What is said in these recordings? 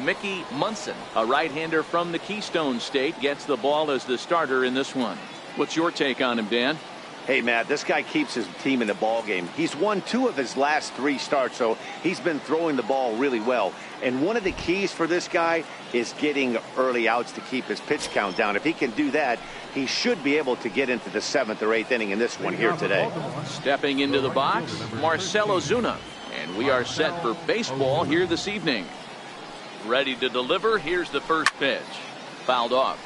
Mickey Munson, a right-hander from the Keystone State, gets the ball as the starter in this one. What's your take on him, Dan? Hey, Matt, this guy keeps his team in the ball game. He's won 2 of his last 3 starts, so he's been throwing the ball really well. And one of the keys for this guy is getting early outs to keep his pitch count down. If he can do that, he should be able to get into the 7th or 8th inning in this one here today. Stepping into the box, Marcell Ozuna. And we are set for baseball here this evening. Ready to deliver. Here's the first pitch. Fouled off.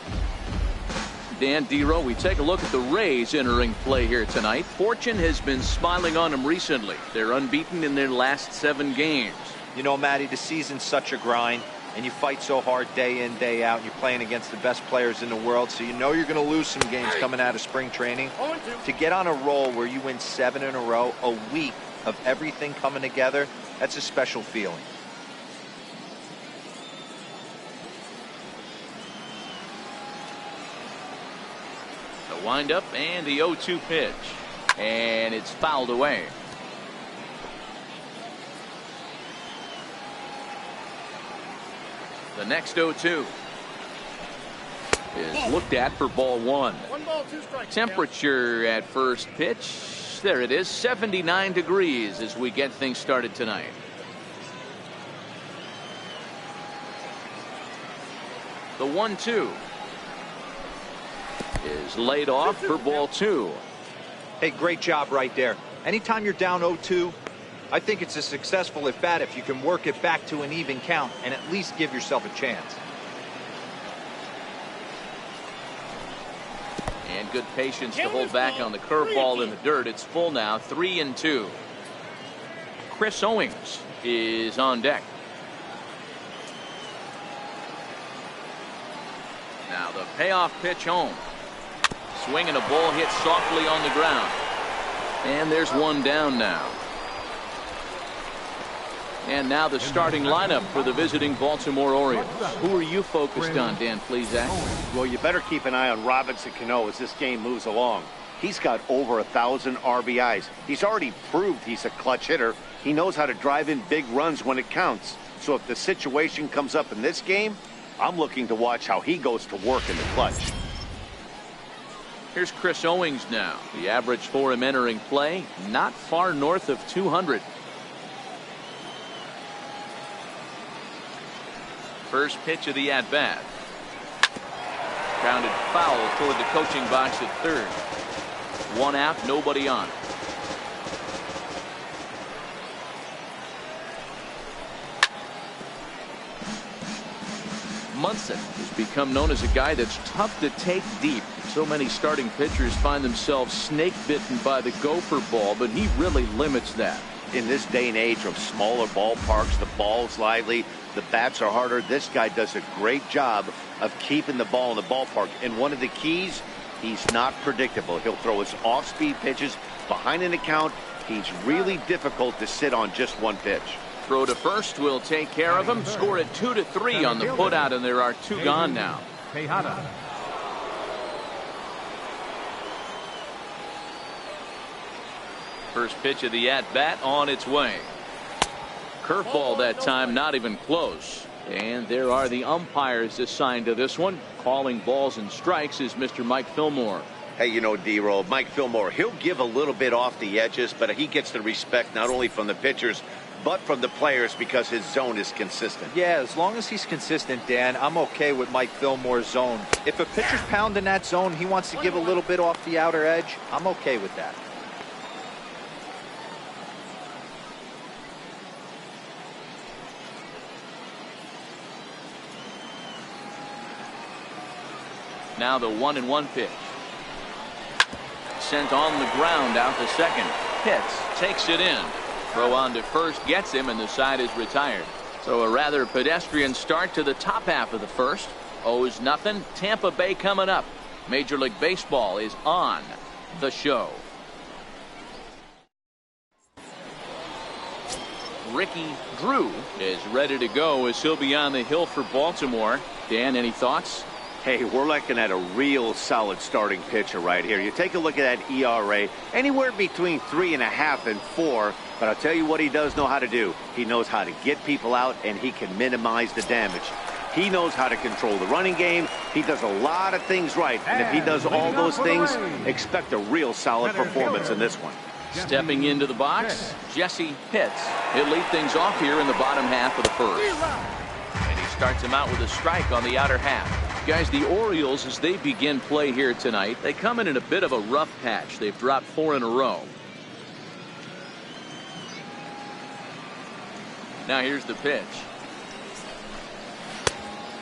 Dan Dero, we take a look at the Rays entering play here tonight. Fortune has been smiling on them recently. They're unbeaten in their last 7 games. You know, Matty, the season's such a grind, and you fight so hard day in, day out, and you're playing against the best players in the world, so you know you're going to lose some games coming out of spring training. To get on a roll where you win 7 in a row, a week of everything coming together, that's a special feeling. The windup and the 0-2 pitch. And it's fouled away. The next 0-2 is looked at for ball 1. 1 ball, 2 strikes. Temperature at first pitch. There it is, 79 degrees as we get things started tonight. The 1-2 is laid off for ball 2. Hey, great job right there. Anytime you're down 0-2, I think it's a successful at bat if you can work it back to an even count and at least give yourself a chance. And good patience to hold back on the curveball in the dirt. It's full now, 3-2. Chris Owings is on deck. Now the payoff pitch home. Swing and a ball hit softly on the ground. And there's one down now. And now the starting lineup for the visiting Baltimore Orioles. Who are you focused on, Dan Plesac? Well, you better keep an eye on Robinson Cano as this game moves along. He's got over 1,000 RBIs. He's already proved he's a clutch hitter. He knows how to drive in big runs when it counts. So if the situation comes up in this game, I'm looking to watch how he goes to work in the clutch. Here's Chris Owings now. The average for him entering play, not far north of 200. First pitch of the at-bat. Grounded foul toward the coaching box at third. 1 out, nobody on. Munson has become known as a guy that's tough to take deep. So many starting pitchers find themselves snake bitten by the gopher ball, but he really limits that. In this day and age of smaller ballparks, the ball's lively, the bats are harder. This guy does a great job of keeping the ball in the ballpark. And one of the keys, he's not predictable. He'll throw his off-speed pitches behind an account. He's really difficult to sit on just one pitch. Throw to first will take care of him. Score at 2-3 on the putout, and there are 2 gone now. First pitch of the at-bat on its way. Curveball that time, not even close. And there are the umpires assigned to this one. Calling balls and strikes is Mr. Mike Fillmore. Hey, you know, D-Roll, Mike Fillmore, he'll give a little bit off the edges, but he gets the respect not only from the pitchers, but from the players because his zone is consistent. Yeah, as long as he's consistent, Dan, I'm okay with Mike Fillmore's zone. If a pitcher's pounding that zone, he wants to give a little bit off the outer edge, I'm okay with that. Now the 1-1 pitch. Sent on the ground out to second. Hits, takes it in. Throw on to first, gets him, and the side is retired. So a rather pedestrian start to the top half of the first. Owes nothing. Tampa Bay coming up. Major League Baseball is on the show. Ricky Drew is ready to go as he'll be on the hill for Baltimore. Dan, any thoughts? Hey, we're looking at a real solid starting pitcher right here. You take a look at that ERA, anywhere between 3.5 and 4. But I'll tell you what he does know how to do. He knows how to get people out, and he can minimize the damage. He knows how to control the running game. He does a lot of things right. And if he does all those things, expect a real solid performance in this one. Stepping into the box, Jesse Pitts. He'll lead things off here in the bottom half of the first. And he starts him out with a strike on the outer half. Guys, the Orioles, as they begin play here tonight, they come in a bit of a rough patch. They've dropped 4 in a row. Now here's the pitch.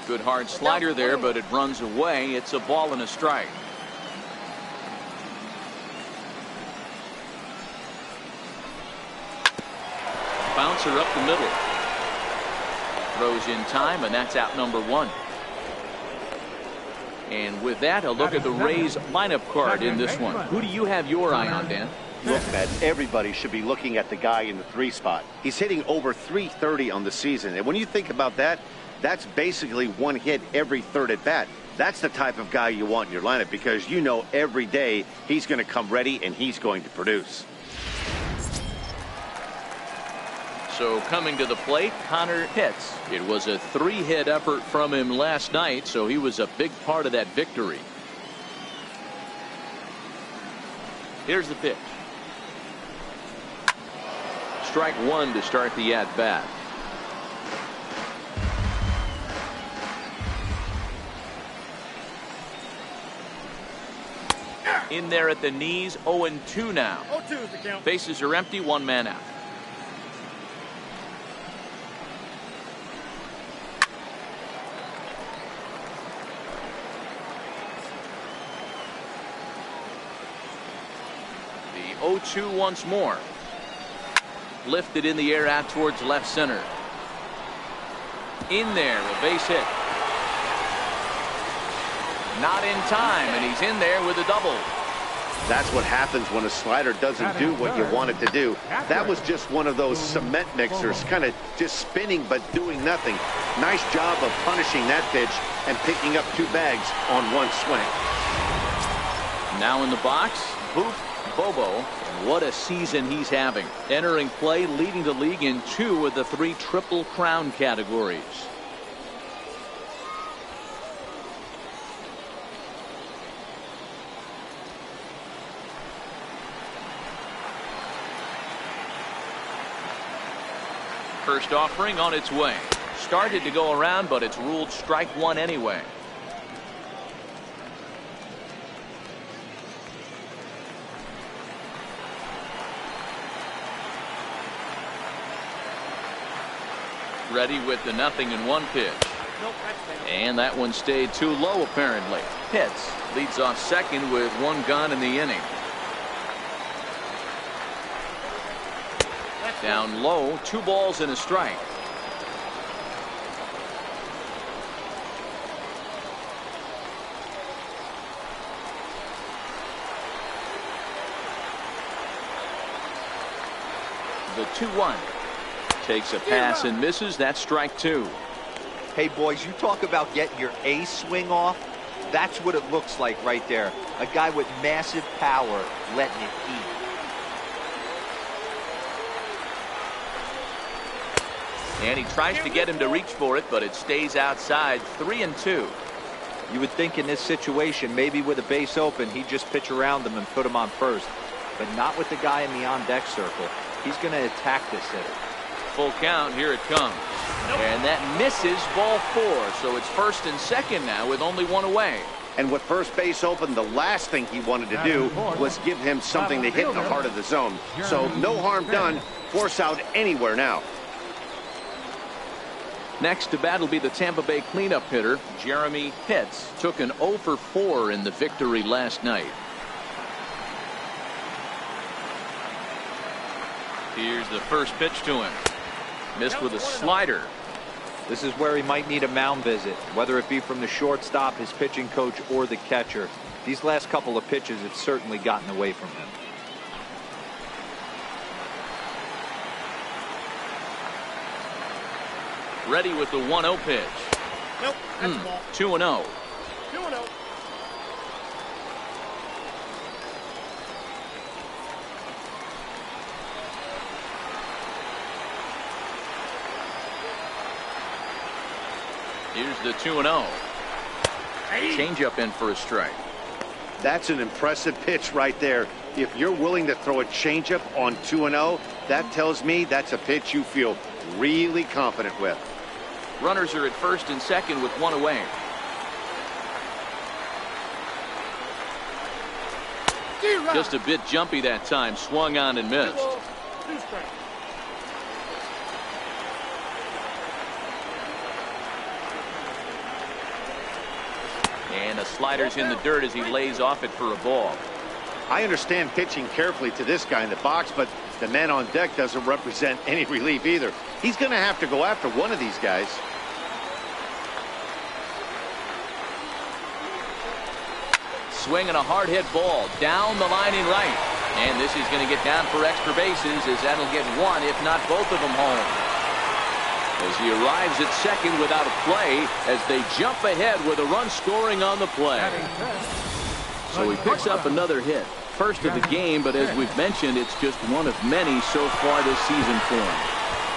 Good hard slider there, but it runs away. It's a ball and a strike. Bouncer up the middle. Throws in time, and that's out number 1. And with that, a look at the Rays lineup card in this one. Who do you have your eye on, Dan? Look, Matt, everybody should be looking at the guy in the 3 spot. He's hitting over .330 on the season. And when you think about that, that's basically 1 hit every 3rd at bat. That's the type of guy you want in your lineup, because you know every day he's going to come ready and he's going to produce. So coming to the plate, Connor Pitts. It was a 3-hit effort from him last night, so he was a big part of that victory. Here's the pitch. Strike 1 to start the at-bat. In there at the knees, 0-2 now. 0-2 is the count. Bases are empty, 1 man out. The 0-2 once more. Lifted in the air out towards left center. In there, a base hit. Not in time, and he's in there with a double. That's what happens when a slider doesn't do what you want it to do. That was just one of those cement mixers, kind of just spinning but doing nothing. Nice job of punishing that pitch and picking up 2 bags on 1 swing. Now in the box, Boop Bobo. What a season he's having. Entering play, leading the league in 2 of the 3 Triple Crown categories. First offering on its way. Started to go around, but it's ruled strike 1 anyway. Ready with the 0-1 pitch. And that one stayed too low, apparently. Pitts leads off second with 1 gone in the inning. Down low, 2 balls and a strike. The 2-1 takes a pass and misses. That's strike 2. Hey, boys, you talk about getting your A swing off. That's what it looks like right there. A guy with massive power letting it eat. And he tries to get him to reach for it, but it stays outside. 3-2. You would think in this situation, maybe with a base open, he'd just pitch around him and put him on first. But not with the guy in the on-deck circle. He's going to attack this hitter. Full count. Here it comes. And that misses, ball 4. So it's first and second now with only 1 away. And with first base open, the last thing he wanted to do was give him something to hit in the heart of the zone. So no harm done. Force out anywhere now. Next to bat will be the Tampa Bay cleanup hitter, Jeremy Pitts. Took an 0 for 4 in the victory last night. Here's the first pitch to him. Missed with a slider. This is where he might need a mound visit, whether it be from the shortstop, his pitching coach, or the catcher. These last couple of pitches have certainly gotten away from him. Ready with the 1-0 pitch. Nope, that's a ball. 2-0. 2-0. Here's the 2-0. Changeup in for a strike. That's an impressive pitch right there. If you're willing to throw a changeup on 2-0, that tells me that's a pitch you feel really confident with. Runners are at first and second with one away. Just a bit jumpy that time. Swung on and missed. And the slider's in the dirt as he lays off it for a ball. I understand pitching carefully to this guy in the box, but the man on deck doesn't represent any relief either. He's going to have to go after one of these guys. Swinging a hard hit ball down the line in right. And this is going to get down for extra bases, as that'll get one, if not both of them, home. As he arrives at second without a play, as they jump ahead with a run scoring on the play. So he picks up another hit. First of the game, but as we've mentioned, it's just one of many so far this season for him.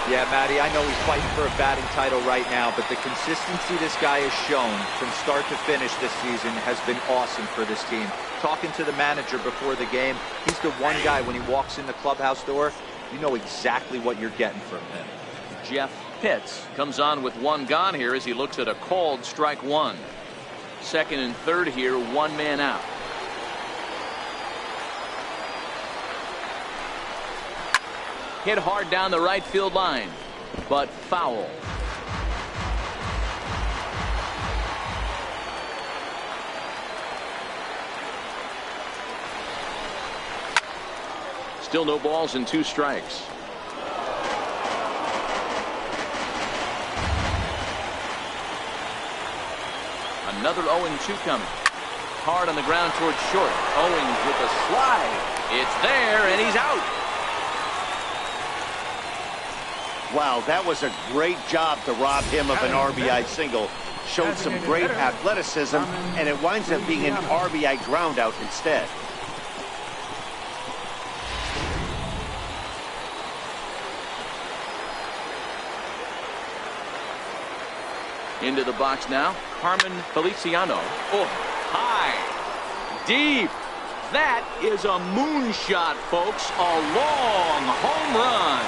Yeah, Matty, I know he's fighting for a batting title right now, but the consistency this guy has shown from start to finish this season has been awesome for this team. Talking to the manager before the game, he's the one guy when he walks in the clubhouse door, you know exactly what you're getting from him. Jeff Pitts comes on with one gone here as he looks at a called strike one. Second and third here, one man out. Hit hard down the right field line, but foul. Still no balls and 2 strikes. Another 0-2 coming. Hard on the ground towards short. Owings with a slide. It's there, and he's out. Wow, that was a great job to rob him of an RBI single. Showed some great athleticism, and it winds up being an RBI groundout instead. Into the box now, Carmen Feliciano. Oh, high, deep. That is a moonshot, folks. A long home run.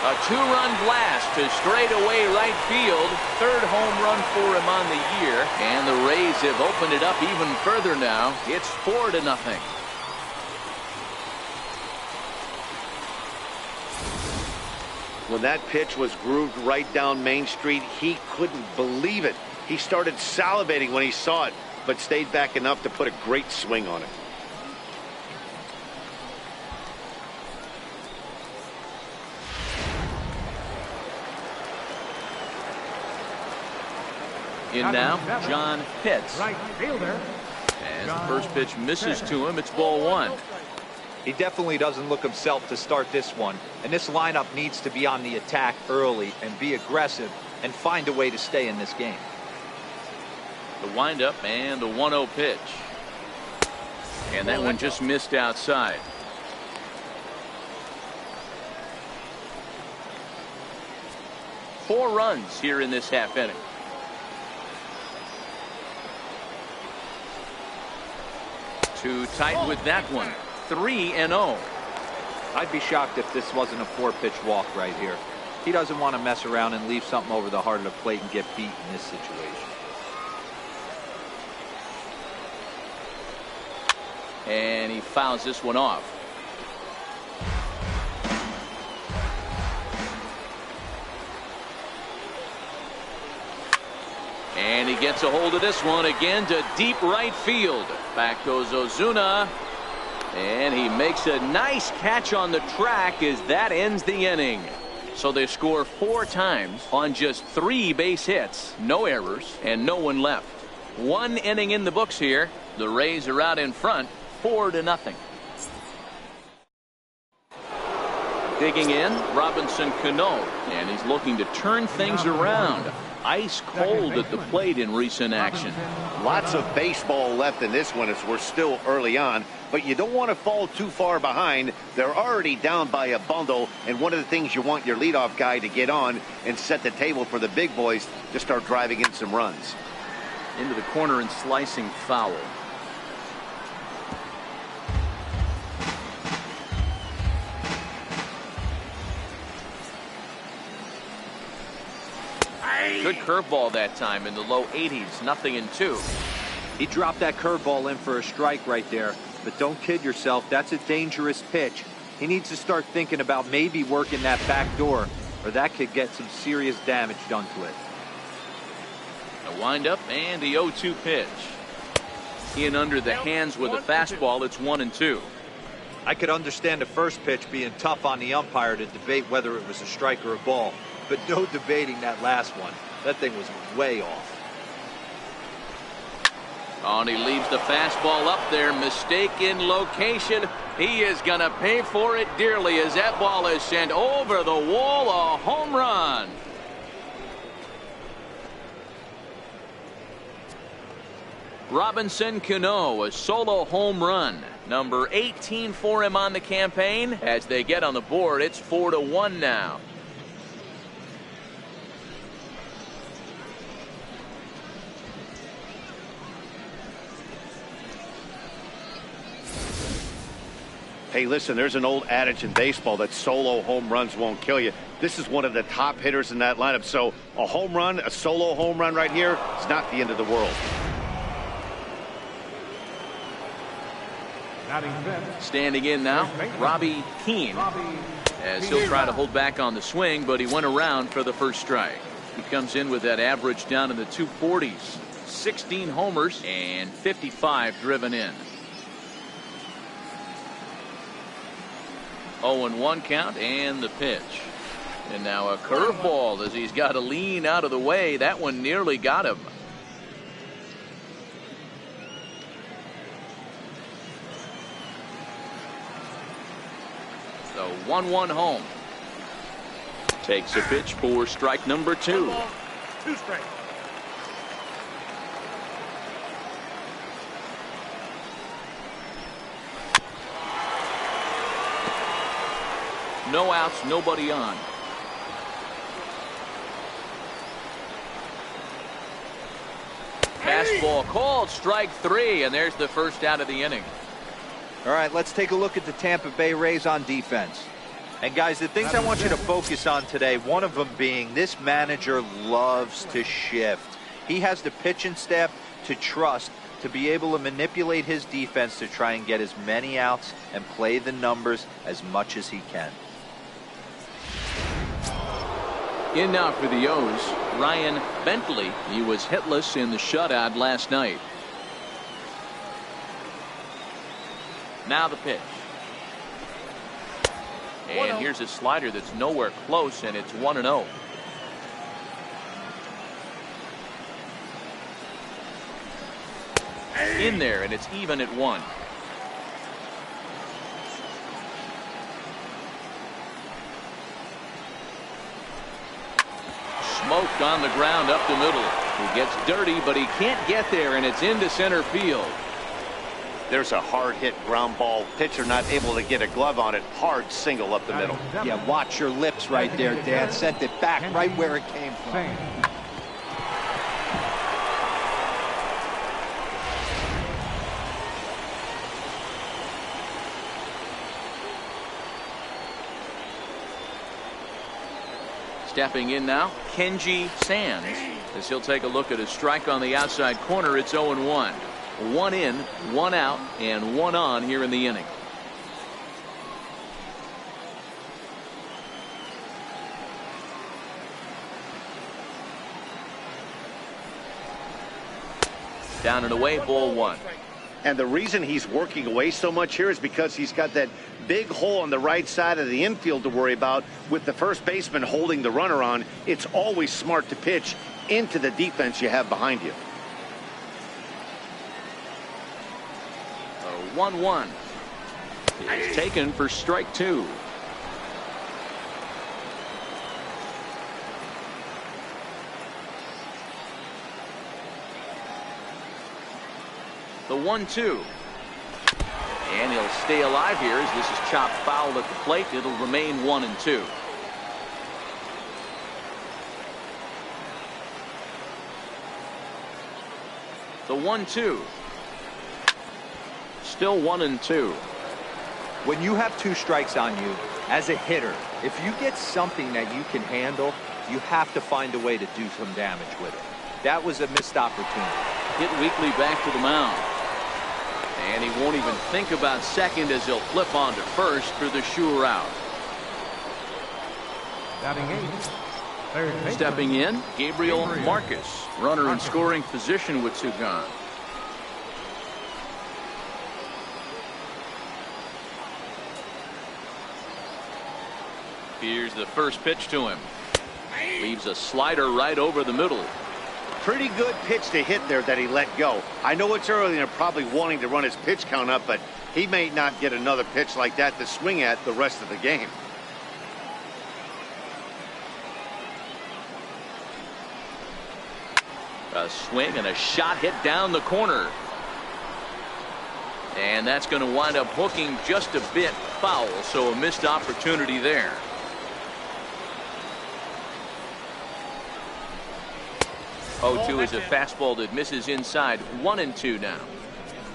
A 2-run blast to straightaway right field. 3rd home run for him on the year. And the Rays have opened it up even further now. It's 4-0. When that pitch was grooved right down Main Street, he couldn't believe it. He started salivating when he saw it, but stayed back enough to put a great swing on it. In now, John Pitts. Right fielder. As the first pitch misses to him, it's ball 1. He definitely doesn't look himself to start this one, and this lineup needs to be on the attack early and be aggressive and find a way to stay in this game. The windup and the 1-0 pitch. And that one just missed outside. Four runs here in this half inning. Too tight with that one. 3-0. I'd be shocked if this wasn't a 4-pitch walk right here. He doesn't want to mess around and leave something over the heart of the plate and get beat in this situation. And he fouls this one off. And he gets a hold of this one again to deep right field. Back goes Ozuna. And he makes a nice catch on the track as that ends the inning. So they score 4 times on just 3 base hits, no errors, and no one left. 1 inning in the books here. The Rays are out in front, 4-0. Digging in, Robinson Cano, and he's looking to turn things around. ice cold at the plate in recent action. Lots of baseball left in this one as we're still early on, but you don't want to fall too far behind. They're already down by a bundle, and one of the things you want your leadoff guy to get on and set the table for the big boys to start driving in some runs. Into the corner and slicing foul. Good curveball that time in the low 80s, 0-2. He dropped that curveball in for a strike right there, but don't kid yourself, that's a dangerous pitch. He needs to start thinking about maybe working that back door, or that could get some serious damage done to it. A windup and the 0-2 pitch. In under the hands with a fastball, it's 1-2. I could understand the first pitch being tough on the umpire to debate whether it was a strike or a ball, but no debating that last one. That thing was way off. Oh, and he leaves the fastball up there. Mistaken location. He is going to pay for it dearly as that ball is sent over the wall. A home run. Robinson Cano, a solo home run. Number 18 for him on the campaign. As they get on the board, it's 4-1 now. Hey, listen, there's an old adage in baseball that solo home runs won't kill you. This is one of the top hitters in that lineup. So a home run, a solo home run right here is not the end of the world. Standing in now, Robbie Keane, as he'll try to hold back on the swing, but he went around for the first strike. He comes in with that average down in the 240s, 16 homers and 55 driven in. 0-1 count and the pitch. And now a curveball as he's got to lean out of the way. That one nearly got him. So 1-1 home. Takes a pitch for strike number 2. 2 strikes. No outs, nobody on. Fastball called, strike 3, and there's the first out of the inning. All right, let's take a look at the Tampa Bay Rays on defense. And guys, the things I want you to focus on today, one of them being this manager loves to shift. He has the pitching staff to trust to be able to manipulate his defense to try and get as many outs and play the numbers as much as he can. In now for the O's, Ryan Bentley. He was hitless in the shutout last night. Now the pitch. And here's a slider that's nowhere close, and it's 1-0. In there, and it's even at 1. Smoked on the ground up the middle. He gets dirty, but he can't get there, and it's into center field. There's a hard hit ground ball. Pitcher not able to get a glove on it. Hard single up the middle. Yeah, watch your lips right there, Dan. Sent it back right where it came from. Stepping in now, Kenji Sands, as he'll take a look at a strike on the outside corner. It's 0-1. 1 in, 1 out, and 1 on here in the inning. Down and away, ball 1. And the reason he's working away so much here is because he's got that big hole on the right side of the infield to worry about with the first baseman holding the runner on. It's always smart to pitch into the defense you have behind you. 1-1 is taken for strike 2. 1-2. And he'll stay alive here as this is chopped foul at the plate. It'll remain 1-2. The 1-2. Still 1-2. When you have 2 strikes on you, as a hitter, if you get something that you can handle, you have to find a way to do some damage with it. That was a missed opportunity. Hit weakly back to the mound. And he won't even think about second as he'll flip on to first for the sure out. Stepping in, Gabriel Marcus, runner in scoring position with 2 gone. Here's the first pitch to him. Leaves a slider right over the middle. Pretty good pitch to hit there that he let go. I know it's early and they're probably wanting to run his pitch count up, but he may not get another pitch like that to swing at the rest of the game. A swing and a shot hit down the corner. And that's going to wind up hooking just a bit foul, so a missed opportunity there. 0-2 is a fastball that misses inside. 1-2 now.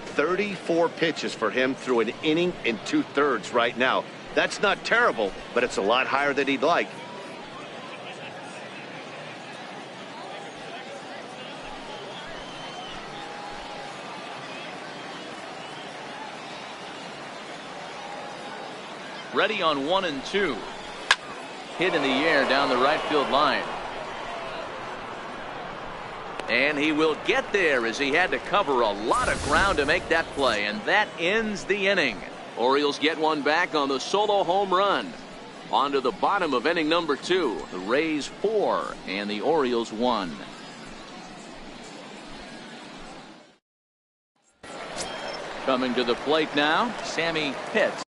34 pitches for him through an inning and 2/3 right now. That's not terrible, but it's a lot higher than he'd like. Ready on 1-2. Hit in the air down the right field line. And he will get there as he had to cover a lot of ground to make that play. And that ends the inning. Orioles get one back on the solo home run. On to the bottom of inning number 2. The Rays 4 and the Orioles 1. Coming to the plate now, Sammy Pitts.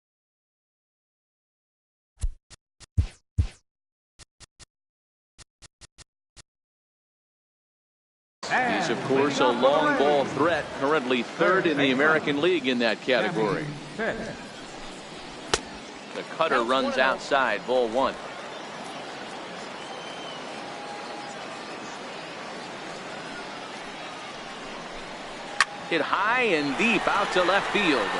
He's, of course, a long ball threat, currently 3rd in the American League in that category. The cutter runs outside, ball 1. Hit high and deep out to left field.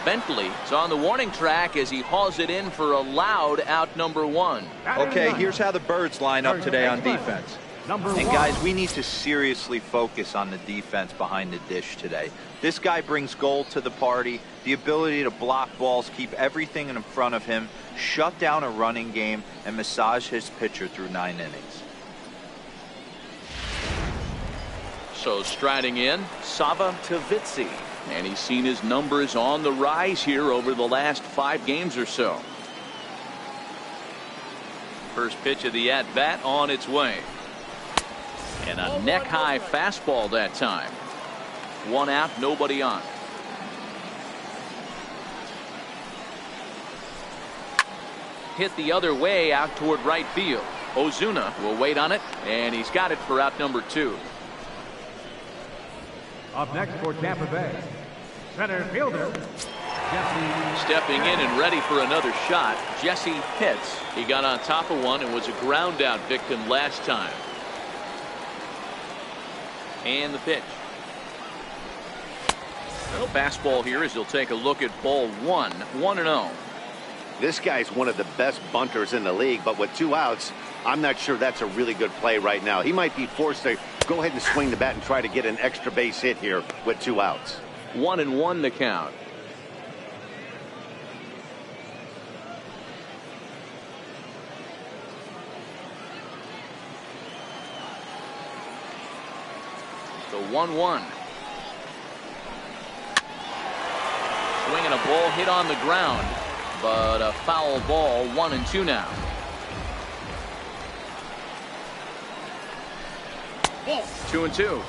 Bentley is on the warning track as he hauls it in for a loud out number 1. Okay, here's how the Birds line up today on defense. And guys, we need to seriously focus on the defense behind the dish today. This guy brings gold to the party, the ability to block balls, keep everything in front of him, shut down a running game, and massage his pitcher through 9 innings. So striding in, Sava Tavitsi. And he's seen his numbers on the rise here over the last 5 games or so. First pitch of the at-bat on its way. And a neck-high fastball that time. 1 out, nobody on. Hit the other way out toward right field. Ozuna will wait on it, and he's got it for out number 2. Up next for Tampa Bay, center fielder, Jesse. Stepping in and ready for another shot, Jesse Pitts. He got on top of one and was a ground out victim last time. And the pitch. No fastball here as he'll take a look at ball 1. 1-0. This guy's one of the best bunters in the league, but with 2 outs, I'm not sure that's a really good play right now. He might be forced to go ahead and swing the bat and try to get an extra base hit here with 2 outs. 1-1 the count. The 1-1. Swinging a ball hit on the ground, but a foul ball. 1-2 now. Ball. 2-2.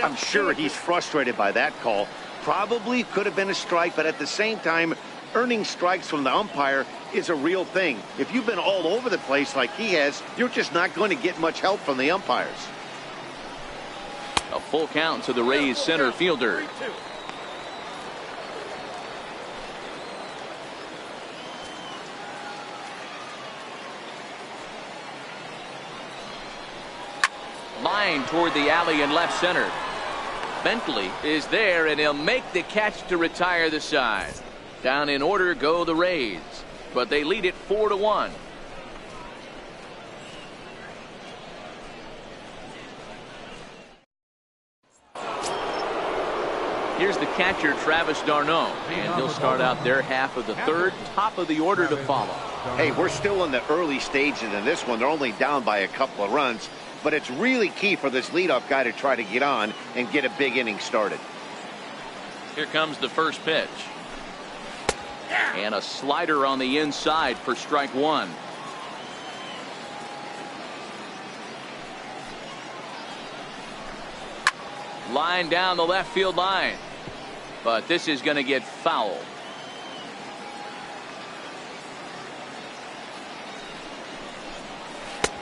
I'm sure he's frustrated by that call. Probably could have been a strike, but at the same time, earning strikes from the umpire is a real thing. If you've been all over the place like he has, you're just not going to get much help from the umpires. A full count to the Rays center fielder. Line toward the alley in left center. Bentley is there, and he'll make the catch to retire the side. Down in order go the Rays, but they lead it 4-1. Here's the catcher, Travis d'Arnaud, and he'll start out their half of the third. Top of the order to follow. Hey, we're still in the early stages in this one. They're only down by a couple of runs, but it's really key for this leadoff guy to try to get on and get a big inning started. Here comes the first pitch. And a slider on the inside for strike one. Line down the left field line. But this is going to get fouled.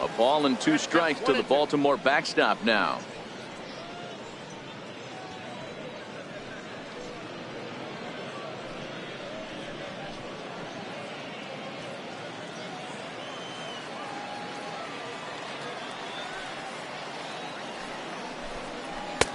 A ball and 2 strikes to the Baltimore backstop now.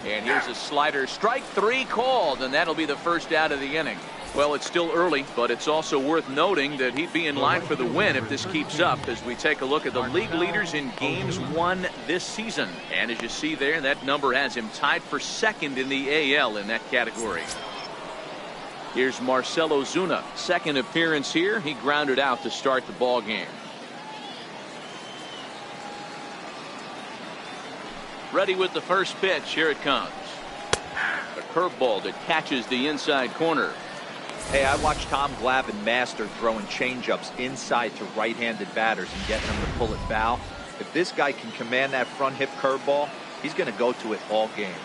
And here's a slider. Strike 3 called, and that'll be the first out of the inning. Well, it's still early, but it's also worth noting that he'd be in line for the win if this keeps up as we take a look at the league leaders in games won this season. And as you see there, that number has him tied for second in the AL in that category. Here's Marcell Ozuna. Second appearance here. He grounded out to start the ball game. Ready with the first pitch. Here it comes. A curveball that catches the inside corner. Hey, I watched Tom Glavine master throwing changeups inside to right-handed batters and getting them to pull it foul. If this guy can command that front hip curveball, he's going to go to it all game.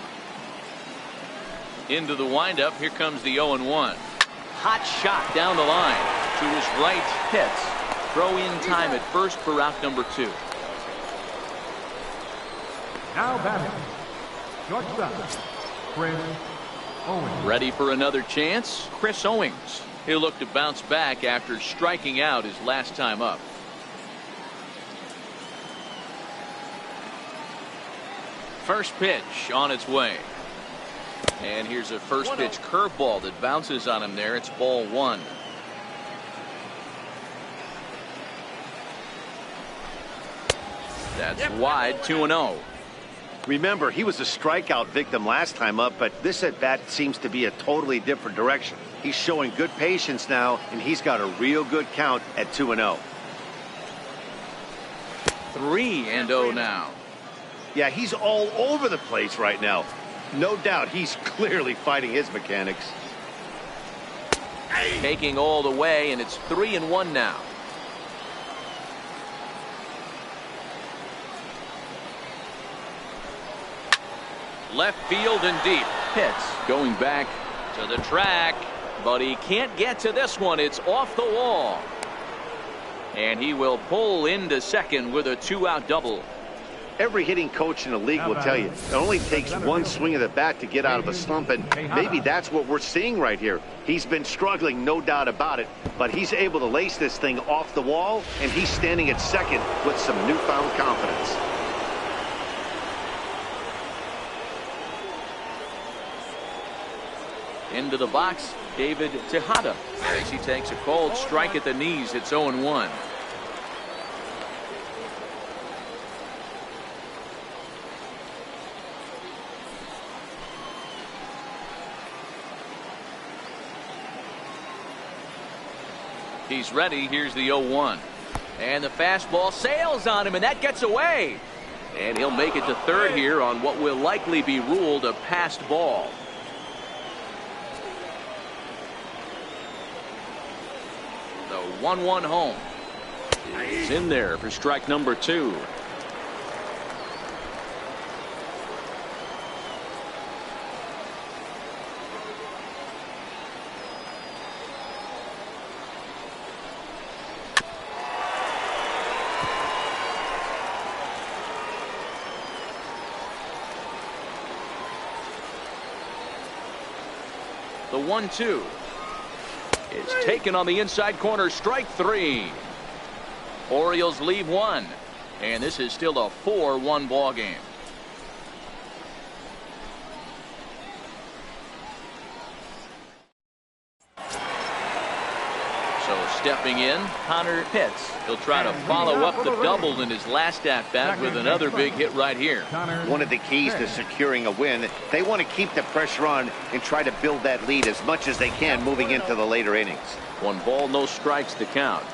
Into the windup. Here comes the 0-1. Hot shot down the line to his right. Hits. Throw in time at first for out number 2. Now batting, shortstop, Chris Owings. Ready for another chance? Chris Owings. He'll look to bounce back after striking out his last time up. First pitch on its way. And here's a first pitch curveball that bounces on him there. It's ball 1. That's wide. 2-0. Remember, he was a strikeout victim last time up, but this at bat seems to be a totally different direction. He's showing good patience now, and he's got a real good count at 2-0. 3-0 now. Yeah, he's all over the place right now. No doubt he's clearly fighting his mechanics. Taking all the way, and it's 3-1 now. Left field and deep. Hits. Going back to the track, but he can't get to this one. It's off the wall. And he will pull into second with a 2-out double. Every hitting coach in the league will tell you it only takes one swing of the bat to get out of a slump, and maybe that's what we're seeing right here. He's been struggling, no doubt about it, but he's able to lace this thing off the wall, and he's standing at second with some newfound confidence. Into the box, David Tejada. As he takes a cold strike at the knees, it's 0-1. He's ready. Here's the 0-1. And the fastball sails on him, and that gets away. And he'll make it to third here on what will likely be ruled a passed ball. The 1-1 home is in there for strike number 2. 1-2 is taken on the inside corner. Strike three. Orioles leave one, and this is still a 4-1 ball game. So stepping in, Connor Pitts. He'll try to follow up the double in his last at bat with another big hit right here. One of the keys to securing a win, they want to keep the pressure on and try to build that lead as much as they can moving into the later innings. 1 ball, no strikes to count.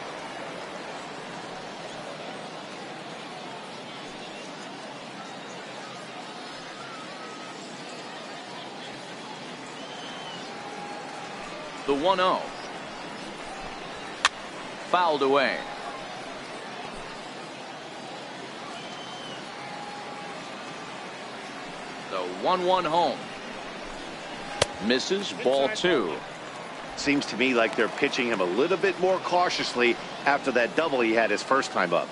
The 1-0. Fouled away. The 1-1 home. Misses, ball 2. Seems to me like they're pitching him a little bit more cautiously after that double he had his first time up.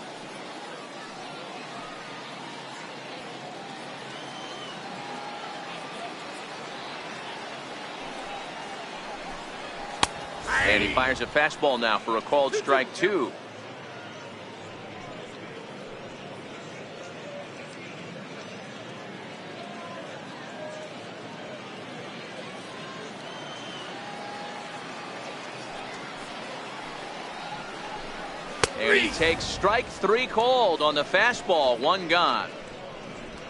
And he fires a fastball now for a called strike 2. And he takes strike 3 called on the fastball. 1 gone.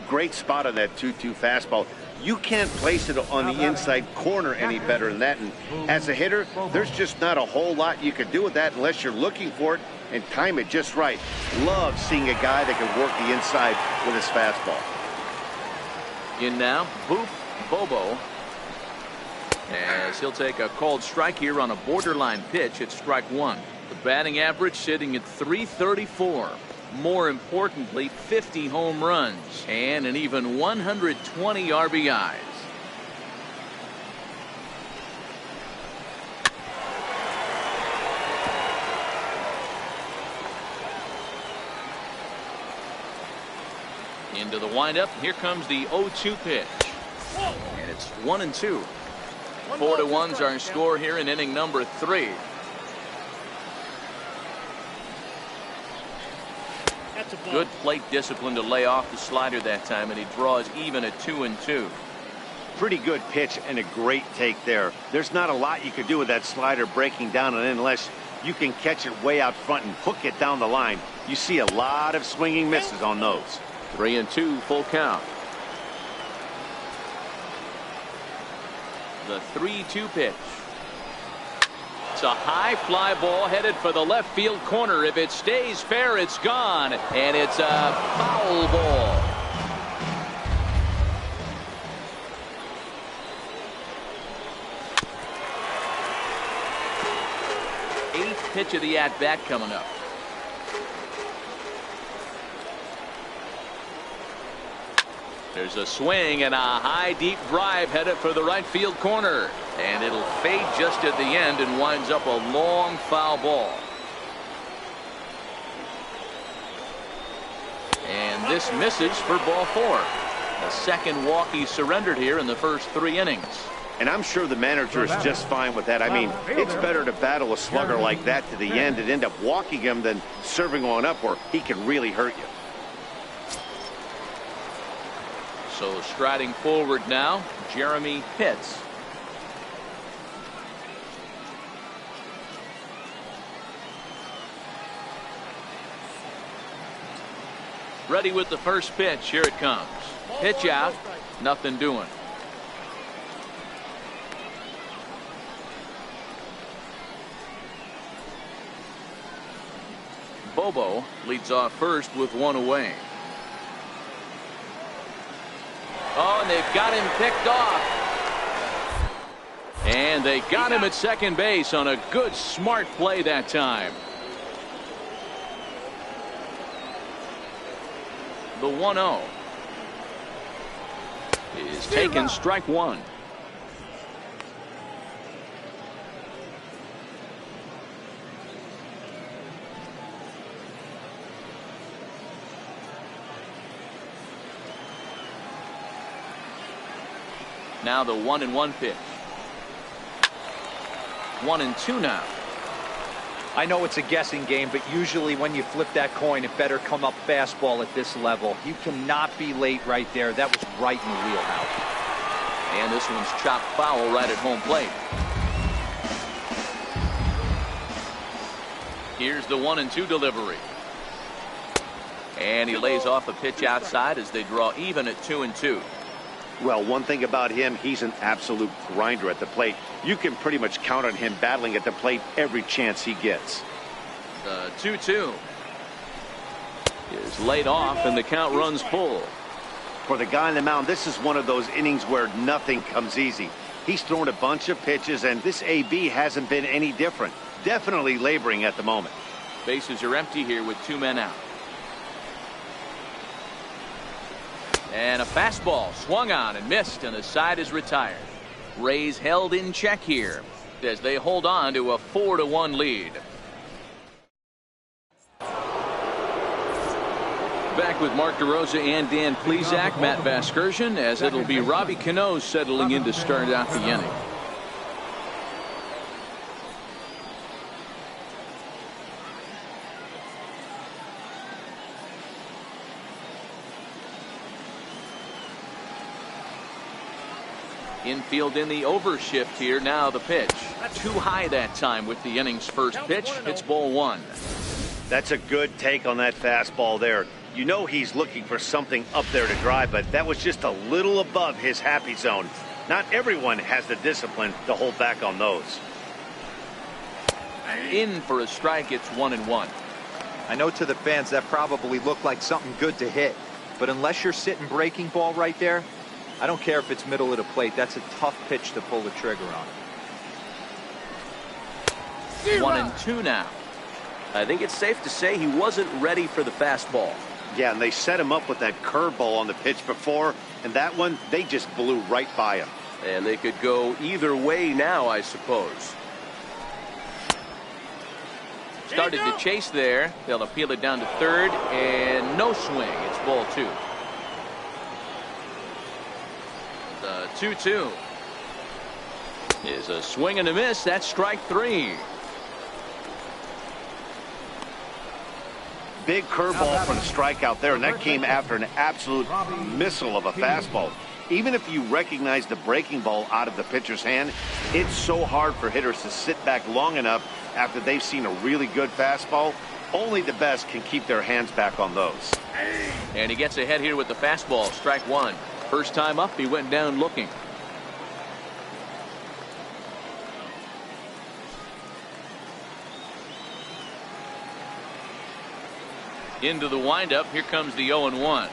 Great spot on that 2-2 fastball. You can't place it on the inside corner any better than that. And as a hitter, there's just not a whole lot you can do with that unless you're looking for it and time it just right. Love seeing a guy that can work the inside with his fastball. In now, Bobo. As he'll take a called strike here on a borderline pitch at strike 1. The batting average sitting at .334. More importantly, 50 home runs and an even 120 RBIs. Into the windup. Here comes the 0-2 pitch. And it's 1-2. 4-1's our score here in inning number 3. Good plate discipline to lay off the slider that time, and he draws even at 2-2. Pretty good pitch and a great take there. There's not a lot you could do with that slider breaking down, and unless you can catch it way out front and hook it down the line, you see a lot of swinging misses on those. 3-2, full count. The 3-2 pitch. It's a high fly ball headed for the left field corner. If it stays fair, it's gone, and it's a foul ball. Eighth pitch of the at-bat coming up. There's a swing and a high deep drive headed for the right field corner, and it'll fade just at the end and winds up a long foul ball. And this misses for ball 4. The second walk he surrendered here in the first 3 innings. And I'm sure the manager is just fine with that. I mean, it's better to battle a slugger like that to the end and end up walking him than serving one up where he can really hurt you. So striding forward now, Jeremy Pitts. Ready with the first pitch. Here it comes. Pitch out. Nothing doing. Bobo leads off first with 1 away. Oh, and they've got him picked off. And they got him at second base on a good, smart play that time. The 1-0 is taken, strike 1. Now the 1-1 pitch. 1-2 now. I know it's a guessing game, but usually when you flip that coin, it better come up fastball at this level. You cannot be late right there. That was right in the wheelhouse. And this one's chopped foul right at home plate. Here's the 1-2 delivery. And he lays off a pitch outside as they draw even at 2-2. Well, one thing about him, he's an absolute grinder at the plate. You can pretty much count on him battling at the plate every chance he gets. The 2-2 is laid off and the count runs full. For the guy on the mound, this is one of those innings where nothing comes easy. He's thrown a bunch of pitches, and this AB hasn't been any different. Definitely laboring at the moment. Bases are empty here with 2 men out. And a fastball swung on and missed, and the side is retired. Rays held in check here as they hold on to a 4-1 lead. Back with Mark DeRosa and Dan Plesac, Matt Vasgersian, as it'll be Robbie Cano settling in to start out the inning. Infield in the overshift here. Now the pitch. Too high that time with the inning's first pitch. It's ball 1. That's a good take on that fastball there. You know he's looking for something up there to drive, but that was just a little above his happy zone. Not everyone has the discipline to hold back on those. In for a strike. It's 1-1. I know to the fans that probably looked like something good to hit, but unless you're sitting breaking ball right there, I don't care if it's middle of the plate. That's a tough pitch to pull the trigger on. 1-2 now. I think it's safe to say he wasn't ready for the fastball. Yeah, and they set him up with that curveball on the pitch before, and that one, they just blew right by him. And they could go either way now, I suppose. Started to chase there. They'll appeal it down to third, and no swing. It's ball 2. The 2-2 is a swing and a miss. That's strike 3. Big curveball for the strikeout there, and that came after an absolute missile of a fastball. Even if you recognize the breaking ball out of the pitcher's hand, it's so hard for hitters to sit back long enough after they've seen a really good fastball. Only the best can keep their hands back on those. And he gets ahead here with the fastball. Strike 1. First time up, he went down looking. Into the windup. Here comes the 0-1.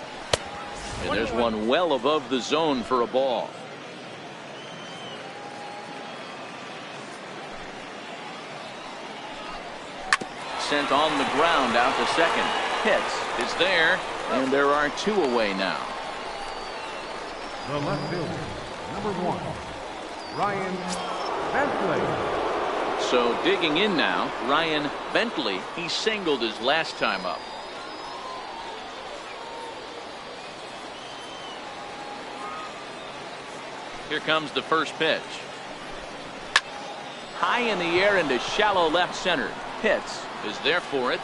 And there's one well above the zone for a ball. Sent on the ground out to second. Hits is there, and there are 2 away now. The left fielder, number 1, Ryan Bentley. So digging in now, Ryan Bentley. He singled his last time up. Here comes the first pitch. High in the air into shallow left center. Pitts is there for it.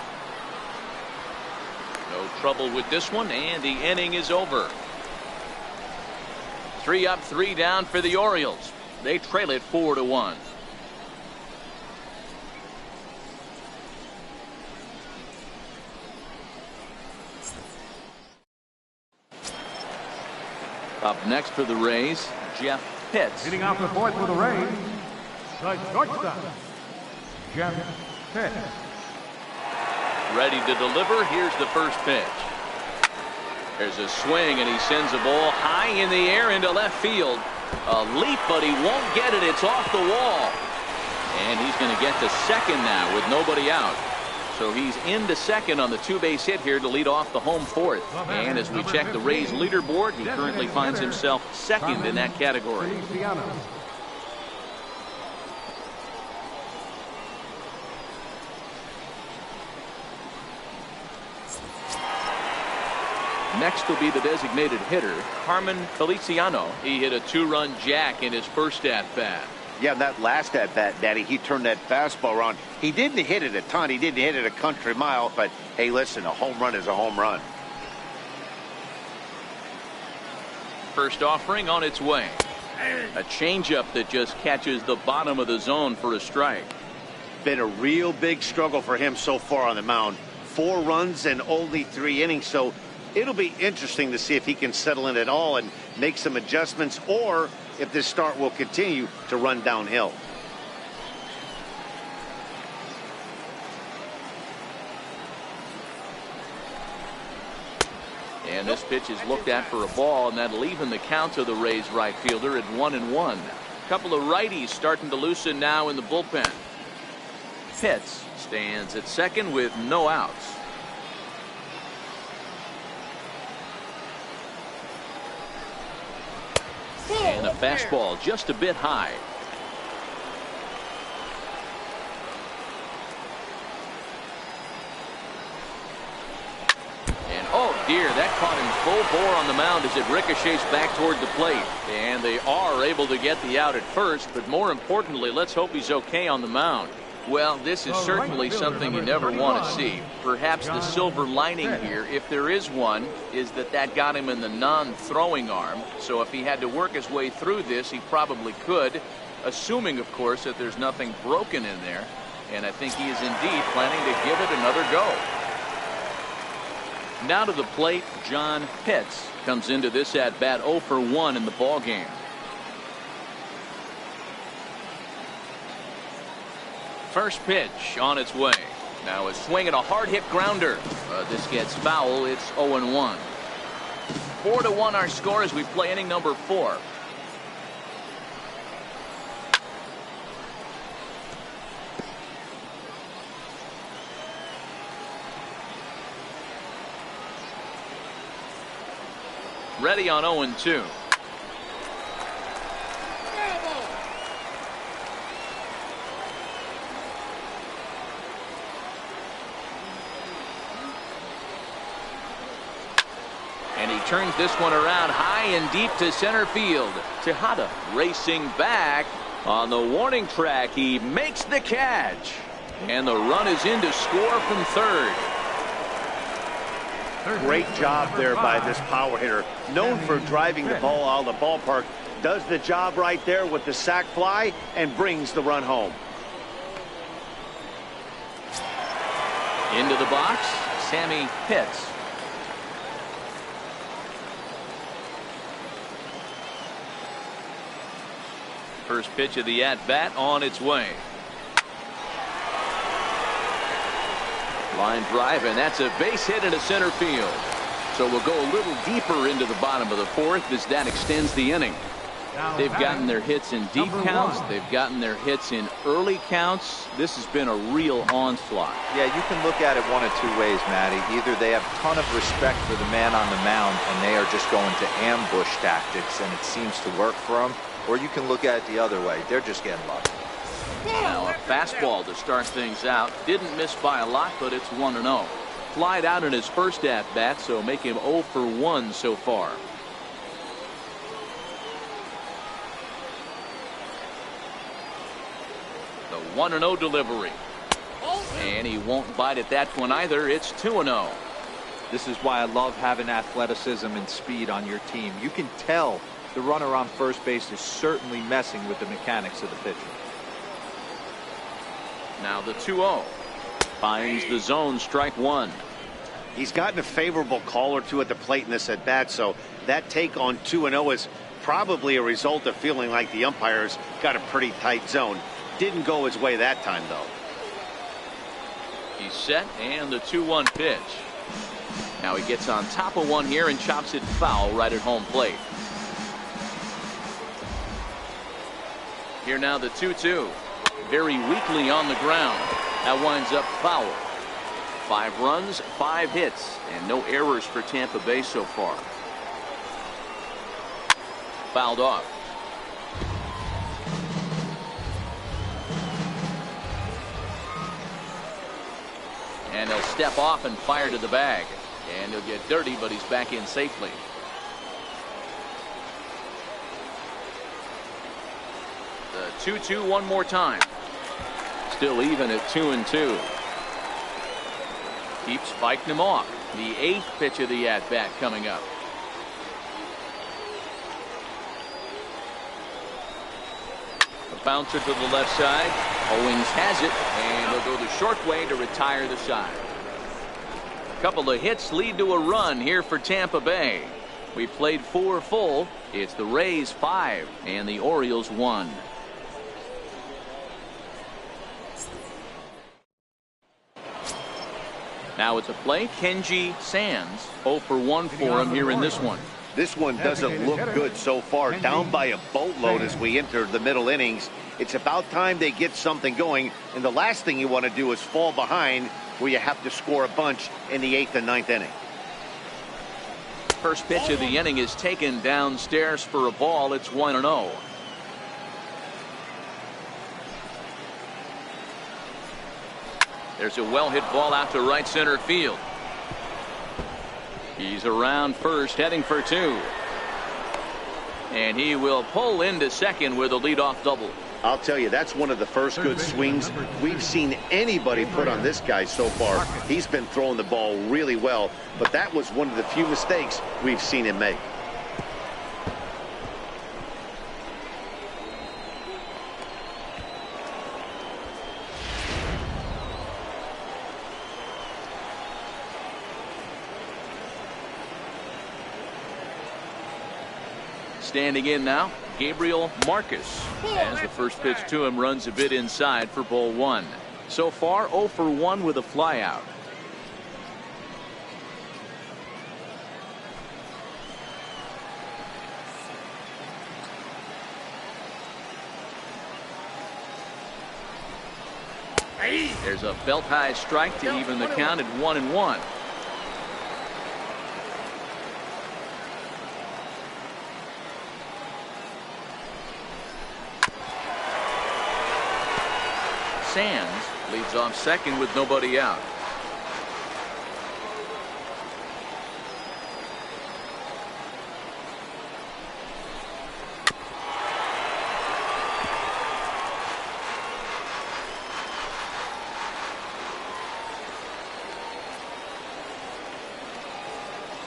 No trouble with this one, and the inning is over. 3 up, 3 down for the Orioles. They trail it 4-1. Up next for the Rays, Jeff Pitts. Hitting off the fourth for the Rays, the shortstop, Jeff Pitts. Ready to deliver. Here's the first pitch. There's a swing, and he sends a ball high in the air into left field. A leap, but he won't get it. It's off the wall. And he's going to get to second now with nobody out. So he's into second on the 2-base hit here to lead off the home fourth. And as we check the Rays leaderboard, he currently finds himself second in that category. Next will be the designated hitter, Carmen Feliciano. He hit a 2-run jack in his first at-bat. Yeah, that last at bat, Daddy, he turned that fastball around. He didn't hit it a ton. He didn't hit it a country mile. But, hey, listen, a home run is a home run. First offering on its way. A changeup that just catches the bottom of the zone for a strike. Been a real big struggle for him so far on the mound. 4 runs and only 3 innings. So it'll be interesting to see if he can settle in at all and make some adjustments, or if this start will continue to run downhill. And this pitch is looked at for a ball, and that'll even the count to the Rays right fielder at 1-1. A couple of righties starting to loosen now in the bullpen. Pitts stands at second with no outs. And a fastball just a bit high. And oh dear, that caught him full bore on the mound as it ricochets back toward the plate. And they are able to get the out at first, but more importantly, let's hope he's okay on the mound. Well, this is certainly something you never want to see. Perhaps the silver lining here, if there is one, is that got him in the non-throwing arm. So if he had to work his way through this, he probably could, assuming, of course, that there's nothing broken in there. And I think he is indeed planning to give it another go. Now to the plate, John Pitts comes into this at-bat 0 for 1 in the ballgame. First pitch on its way. Now a swing and a hard hit grounder. This gets foul. It's 0-1. 4-1 our score as we play inning number 4. Ready on 0-2. And he turns this one around high and deep to center field. Tejada racing back on the warning track. He makes the catch. And the run is in to score from third. Great job there by this power hitter. Known for driving the ball out of the ballpark. Does the job right there with the sac fly and brings the run home. Into the box, Sammy Pitts. First pitch of the at-bat on its way. Line drive, and that's a base hit into center field. So we'll go a little deeper into the bottom of the 4th as that extends the inning. They've gotten their hits in deep counts. They've gotten their hits in early counts. This has been a real onslaught. Yeah, you can look at it one of 2 ways, Matty. Either they have a ton of respect for the man on the mound and they are just going to ambush tactics and it seems to work for them, or you can look at it the other way. They're just getting lucky. Now a fastball to start things out. Didn't miss by a lot, but it's 1-0. Flied out in his first at-bat, so make him 0 for 1 so far. The 1-0 delivery. And he won't bite at that one either. It's 2-0. This is why I love having athleticism and speed on your team. You can tell the runner on first base is certainly messing with the mechanics of the pitcher. Now the 2-0. Finds the zone, strike 1. He's gotten a favorable call or 2 at the plate in this at bat, so that take on 2-0 is probably a result of feeling like the umpires got a pretty tight zone. Didn't go his way that time, though. He's set, and the 2-1 pitch. Now he gets on top of one here and chops it foul right at home plate. Here now the 2-2. Very weakly on the ground. That winds up foul. 5 runs, 5 hits, and no errors for Tampa Bay so far. Fouled off. And he'll step off and fire to the bag. And he'll get dirty, but he's back in safely. The 2-2 one more time. Still even at 2-2. Keeps fighting him off. The 8th pitch of the at-bat coming up. A bouncer to the left side. Owings has it, and he'll go the short way to retire the side. A couple of hits lead to a run here for Tampa Bay. We played 4 full. It's the Rays 5 and the Orioles 1. Now it's a play. Kenji Sands 0 for 1 for him here in this one. This one doesn't look good so far. Down by a boatload as we enter the middle innings. It's about time they get something going. And the last thing you want to do is fall behind where you have to score a bunch in the 8th and 9th inning. First pitch of the inning is taken downstairs for a ball. It's 1-0. There's a well-hit ball out to right center field. He's around first, heading for 2. And he will pull into second with a leadoff double. I'll tell you, that's one of the first good swings we've seen anybody put on this guy so far. He's been throwing the ball really well, but that was one of the few mistakes we've seen him make. Standing in now, Gabriel Marcus, as the first pitch to him runs a bit inside for ball 1. So far 0 for 1 with a flyout. There's a belt high strike to even the count at 1-1. Sands leads off second with nobody out.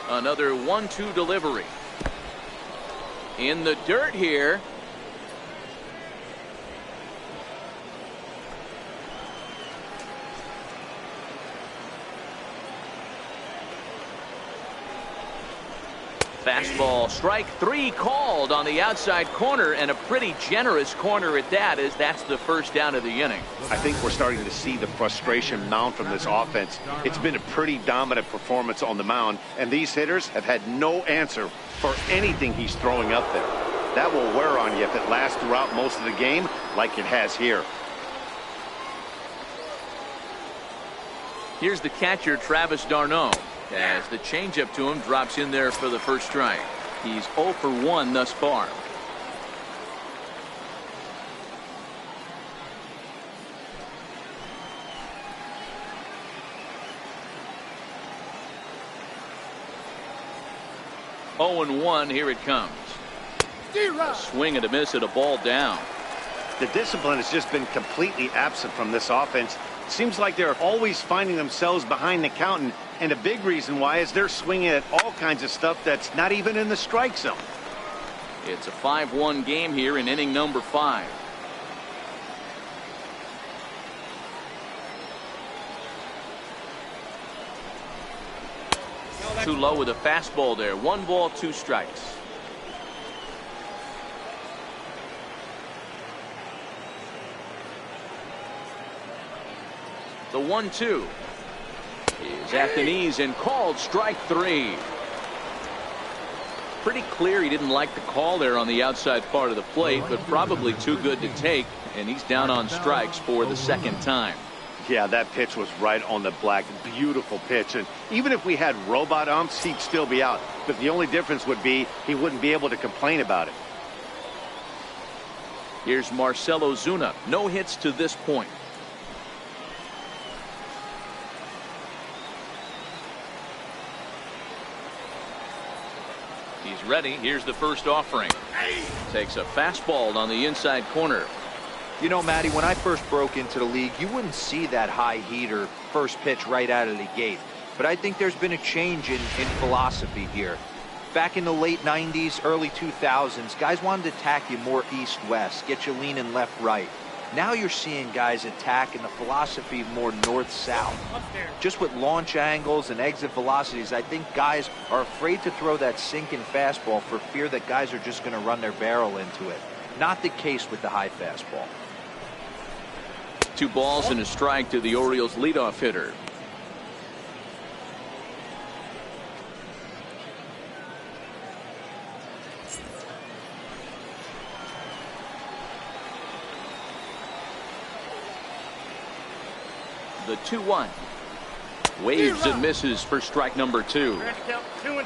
Another 1-2 delivery. In the dirt here. Fastball, strike 3 called on the outside corner, and a pretty generous corner at that, as that's the first down of the inning. I think we're starting to see the frustration mount from this offense. It's been a pretty dominant performance on the mound, and these hitters have had no answer for anything he's throwing up there. That will wear on you if it lasts throughout most of the game like it has here. Here's the catcher, Travis d'Arnaud, as the changeup to him drops in there for the first strike. He's 0 for 1 thus far. Oh and 1, here it comes. A swing and a miss at a ball down. The discipline has just been completely absent from this offense. It seems like they're always finding themselves behind the count, and a big reason why is they're swinging at all kinds of stuff that's not even in the strike zone. It's a 5-1 game here in inning number 5. Too low with a fastball there. 1 ball, 2 strikes. The 1-2 is at the knees and called strike 3. Pretty clear he didn't like the call there on the outside part of the plate, but probably too good to take, and he's down on strikes for the second time. Yeah, that pitch was right on the black. Beautiful pitch, and even if we had robot umps, he'd still be out. But the only difference would be he wouldn't be able to complain about it. Here's Marcell Ozuna. No hits to this point. He's ready. Here's the first offering. Takes a fastball on the inside corner. You know, Matty, when I first broke into the league, you wouldn't see that high heater first pitch right out of the gate. But I think there's been a change in philosophy here. Back in the late 90s, early 2000s, guys wanted to attack you more east-west, get you leaning left-right. Now you're seeing guys attack in the philosophy more north-south. Just with launch angles and exit velocities, I think guys are afraid to throw that sinking fastball for fear that guys are just going to run their barrel into it. Not the case with the high fastball. 2 balls and a strike to the Orioles leadoff hitter. The 2-1. Waves and misses for strike number 2. Count 2-2.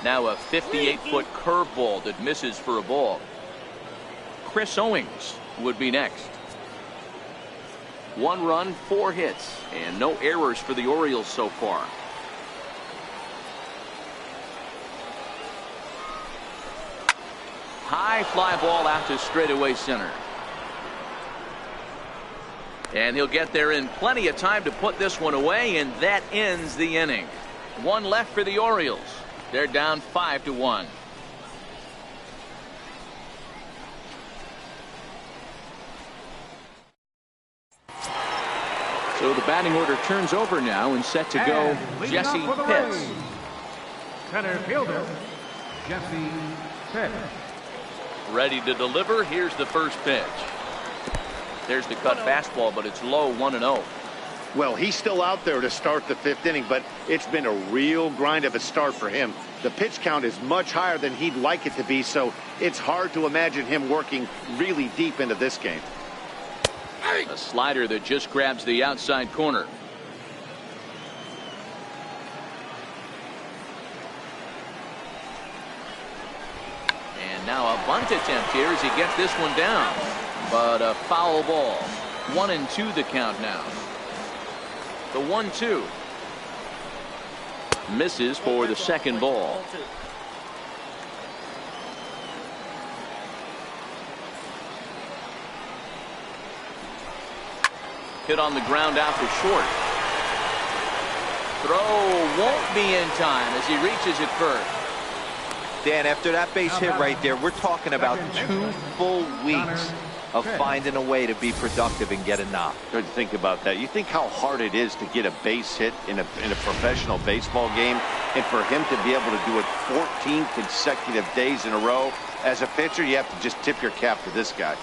Now a 58-foot curveball that misses for a ball. Chris Owings would be next. 1 run, 4 hits, and no errors for the Orioles so far. High fly ball out to straightaway center. And he'll get there in plenty of time to put this one away, and that ends the inning. 1 left for the Orioles. They're down 5-1. So the batting order turns over now and set to go Jesse Pitts. Center fielder, Jesse Pitts. Ready to deliver. Here's the first pitch. There's the cut fastball, but it's low, 1-0. Well, he's still out there to start the 5th inning, but it's been a real grind of a start for him. The pitch count is much higher than he'd like it to be, so it's hard to imagine him working really deep into this game. A slider that just grabs the outside corner. And now a bunt attempt here as he gets this one down. But a foul ball. 1-2 the count now. The 1-2. Misses for the second ball. Hit on the ground out to short. Throw won't be in time as he reaches it first. Dan, after that base hit right there, we're talking about 2 full weeks of finding a way to be productive and get a knock. Good to think about that. You think how hard it is to get a base hit in a professional baseball game, and for him to be able to do it 14 consecutive days in a row. As a pitcher, you have to just tip your cap to this guy.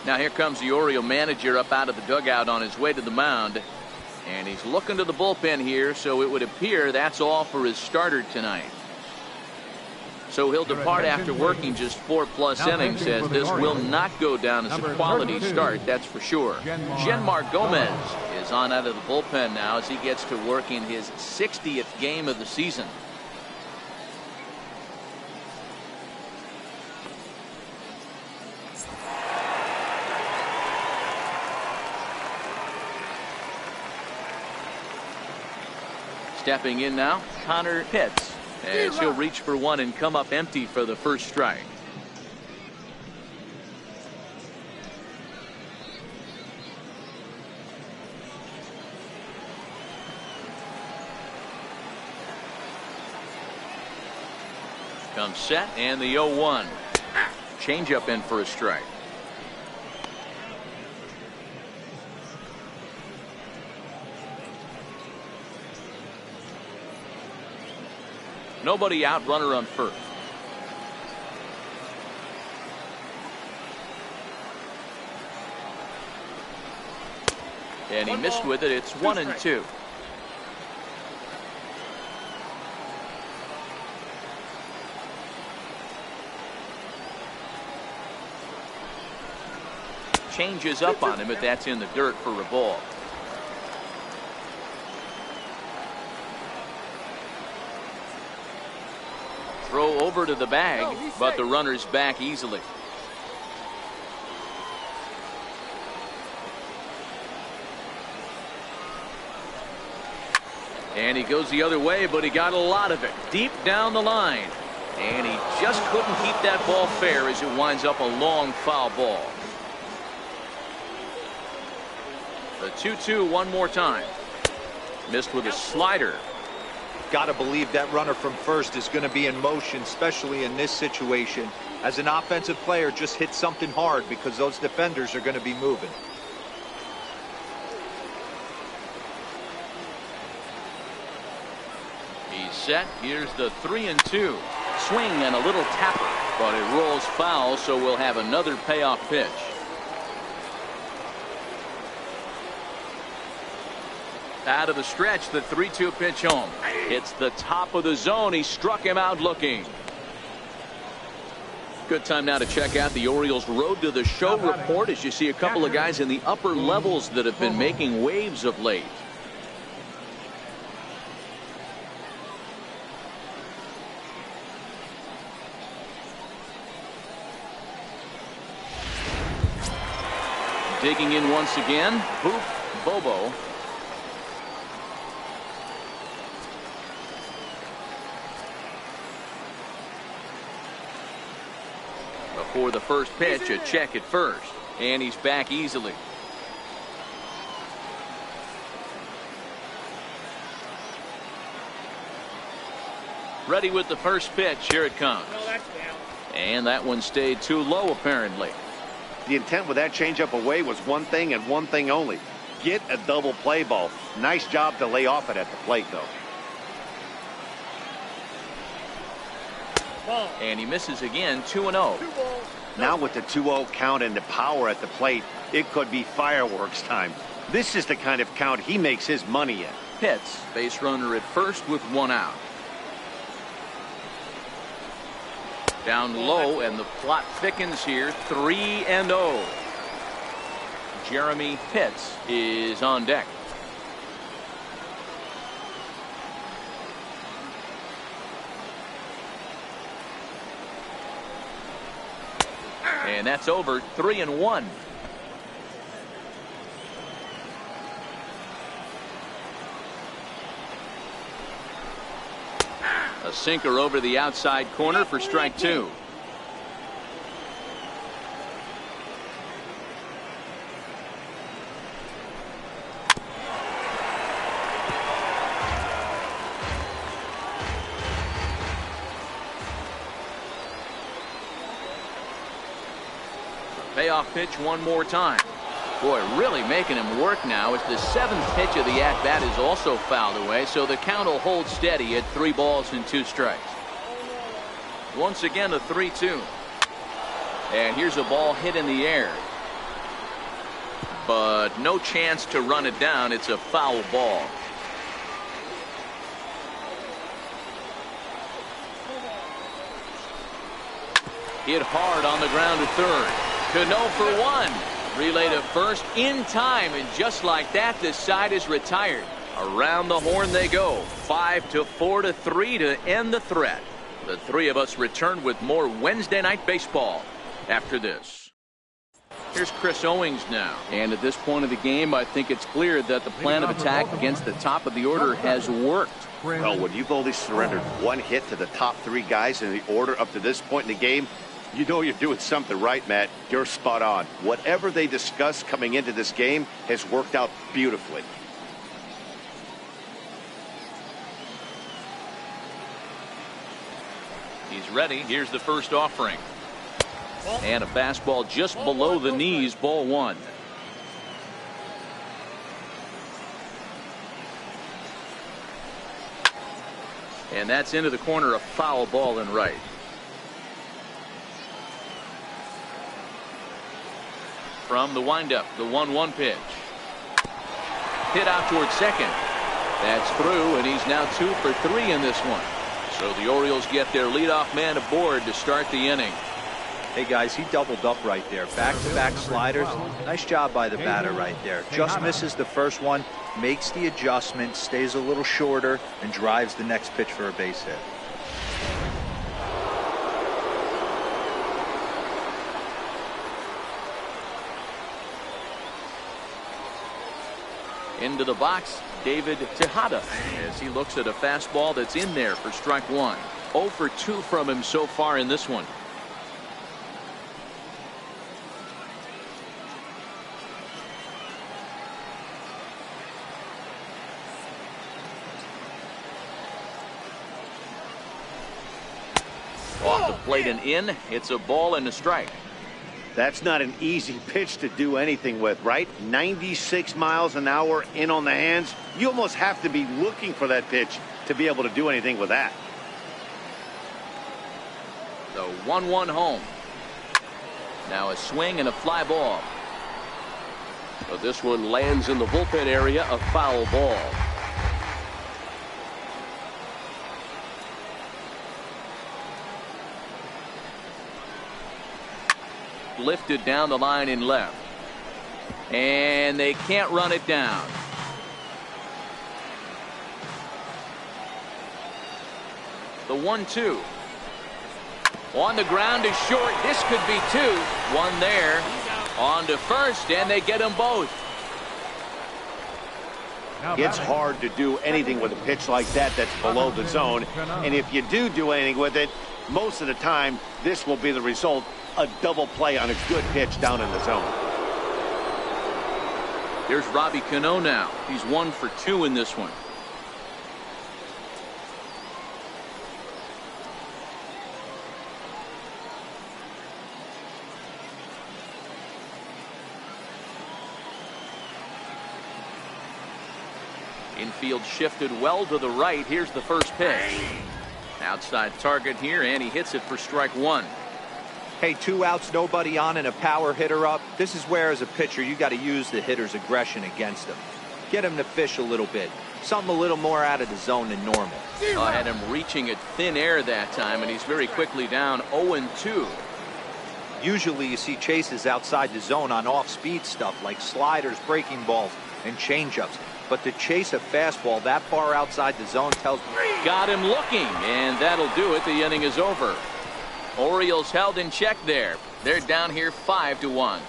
Now here comes the Oriole manager up out of the dugout on his way to the mound, and he's looking to the bullpen here, so it would appear that's all for his starter tonight. So he'll depart after working just 4+ innings, as this will not go down as a quality start, that's for sure. Genmar Gomez is on out of the bullpen now as he gets to work in his 60th game of the season. Stepping in now, Connor Pitts, as he'll reach for one and come up empty for the first strike. Comes set, and the 0-1. Changeup in for a strike. Nobody out, runner on first. And he missed with it. It's 1-2. Changes up on him, but that's in the dirt for a ball. Throw over to the bag, but the runner's back easily. And he goes the other way, but he got a lot of it deep down the line. And he just couldn't keep that ball fair as it winds up a long foul ball. The 2-2 one more time. Missed with a slider. Got to believe that runner from first is going to be in motion, especially in this situation. As an offensive player, just hit something hard because those defenders are going to be moving. He's set. Here's the 3-2. Swing and a little tapper, but it rolls foul, so we'll have another payoff pitch. Out of the stretch, the 3-2 pitch home. It's the top of the zone. He struck him out looking. Good time now to check out the Orioles Road to the Show report as you see a couple of guys in the upper levels that have been making waves of late. Digging in once again, Poof, Bobo. Before the first pitch, a check at first, and he's back easily. Ready with the first pitch. Here it comes. No, that's down. And that one stayed too low, apparently. The intent with that changeup away was one thing and one thing only. Get a double play ball. Nice job to lay off it at the plate, though. Ball. And he misses again, 2-0. 2 balls. Now with the 2-0 count and the power at the plate, it could be fireworks time. This is the kind of count he makes his money in. Hits. Base runner at first with 1 out. Down low, and the plot thickens here. 3-0. Jeremy Pitts is on deck. And that's over. 3-1. A sinker over the outside corner for strike 2. Payoff pitch one more time. Boy, really making him work now as the 7th pitch of the at-bat is also fouled away, so the count will hold steady at 3 balls and 2 strikes. Once again, a 3-2. And here's a ball hit in the air. But no chance to run it down. It's a foul ball. Hit hard on the ground to third. Cano for 1. Relay to first in time, and just like that, the side is retired. Around the horn they go. 5-4-3 to end the threat. The 3 of us return with more Wednesday night baseball after this. Here's Chris Owings now. And at this point of the game, I think it's clear that the plan of attack against the top of the order has worked. Well, when you've only surrendered 1 hit to the top 3 guys in the order up to this point in the game, you know you're doing something right, Matt. You're spot on. Whatever they discussed coming into this game has worked out beautifully. He's ready. Here's the first offering. And a fastball just below the knees, ball 1. And that's into the corner, a foul ball and right. From the windup, the 1-1 pitch. Hit out towards second. That's through, and he's now 2 for 3 in this one. So the Orioles get their leadoff man aboard to start the inning. Hey guys, he doubled up right there. Back-to-back sliders. Nice job by the batter right there. Just misses the first one, makes the adjustment, stays a little shorter, and drives the next pitch for a base hit. Into the box, David Tejada, as he looks at a fastball that's in there for strike one. 0 for 2 from him so far in this one. Off the plate and in. It's a ball and a strike. That's not an easy pitch to do anything with, right? 96 miles an hour in on the hands. You almost have to be looking for that pitch to be able to do anything with that. The 1-1 home. Now a swing and a fly ball. So this one lands in the bullpen area, a foul ball. Lifted down the line in left. And they can't run it down. The 1-2. On the ground to short. This could be two. One there. On to first, and they get them both. It's hard to do anything with a pitch like that that's below the zone. And if you do anything with it, most of the time, this will be the result. A double play on a good pitch down in the zone. Here's Robbie Cano now. He's 1 for 2 in this one. Infield shifted well to the right. Here's the first pitch. Outside target here, and he hits it for strike one. Hey, 2 outs, nobody on, and a power hitter up. This is where, as a pitcher, you got to use the hitter's aggression against him. Get him to fish a little bit. Something a little more out of the zone than normal. I had him reaching at thin air that time, and he's very quickly down 0-2. Usually you see chases outside the zone on off-speed stuff like sliders, breaking balls, and changeups. But to chase a fastball that far outside the zone tells me. Got him looking, and that'll do it. The inning is over. Orioles held in check there. They're down here 5-1.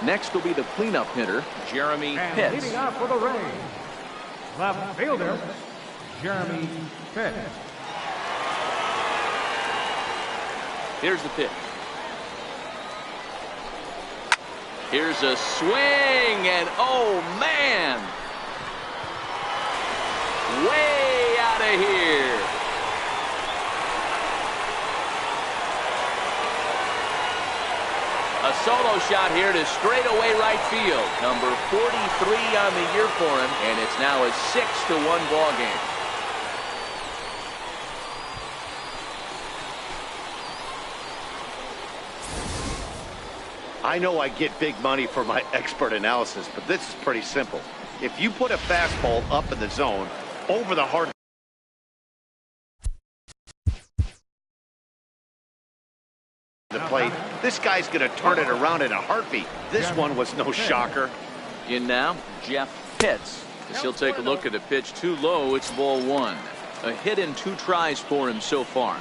Next will be the cleanup hitter, Jeremy Pitts. Leading off for the Rays, left fielder, Jeremy Pitts. Here's the pitch. Here's a swing, and oh man, way out of here. A solo shot here to straightaway right field. Number 43 on the year for him, and it's now a 6-1 ball game. I know I get big money for my expert analysis, but this is pretty simple. If you put a fastball up in the zone over the heart of the plate, this guy's going to turn it around in a heartbeat. This one was no shocker. In now, Jeff Pitts. As he'll take a look at a pitch too low. It's ball one. A hit in 2 tries for him so far.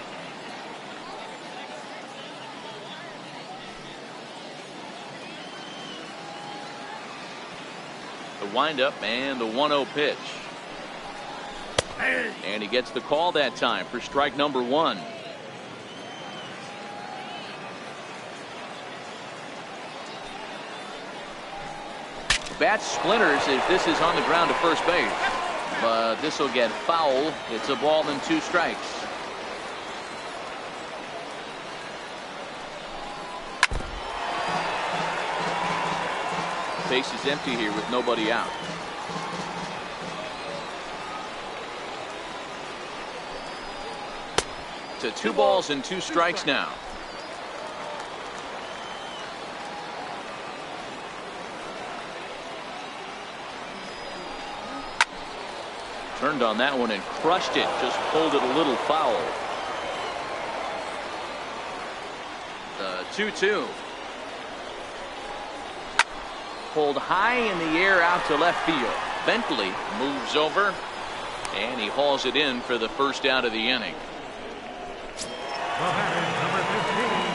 The windup and the 1-0 pitch. And he gets the call that time for strike number 1. Bat splinters as this is on the ground to first base. But this will get foul. It's a ball and 2 strikes. Base is empty here with nobody out. To 2 balls and 2 strikes now. Turned on that one and crushed it. Just pulled it a little foul. The 2-2. Pulled high in the air out to left field. Bentley moves over, and he hauls it in for the first out of the inning.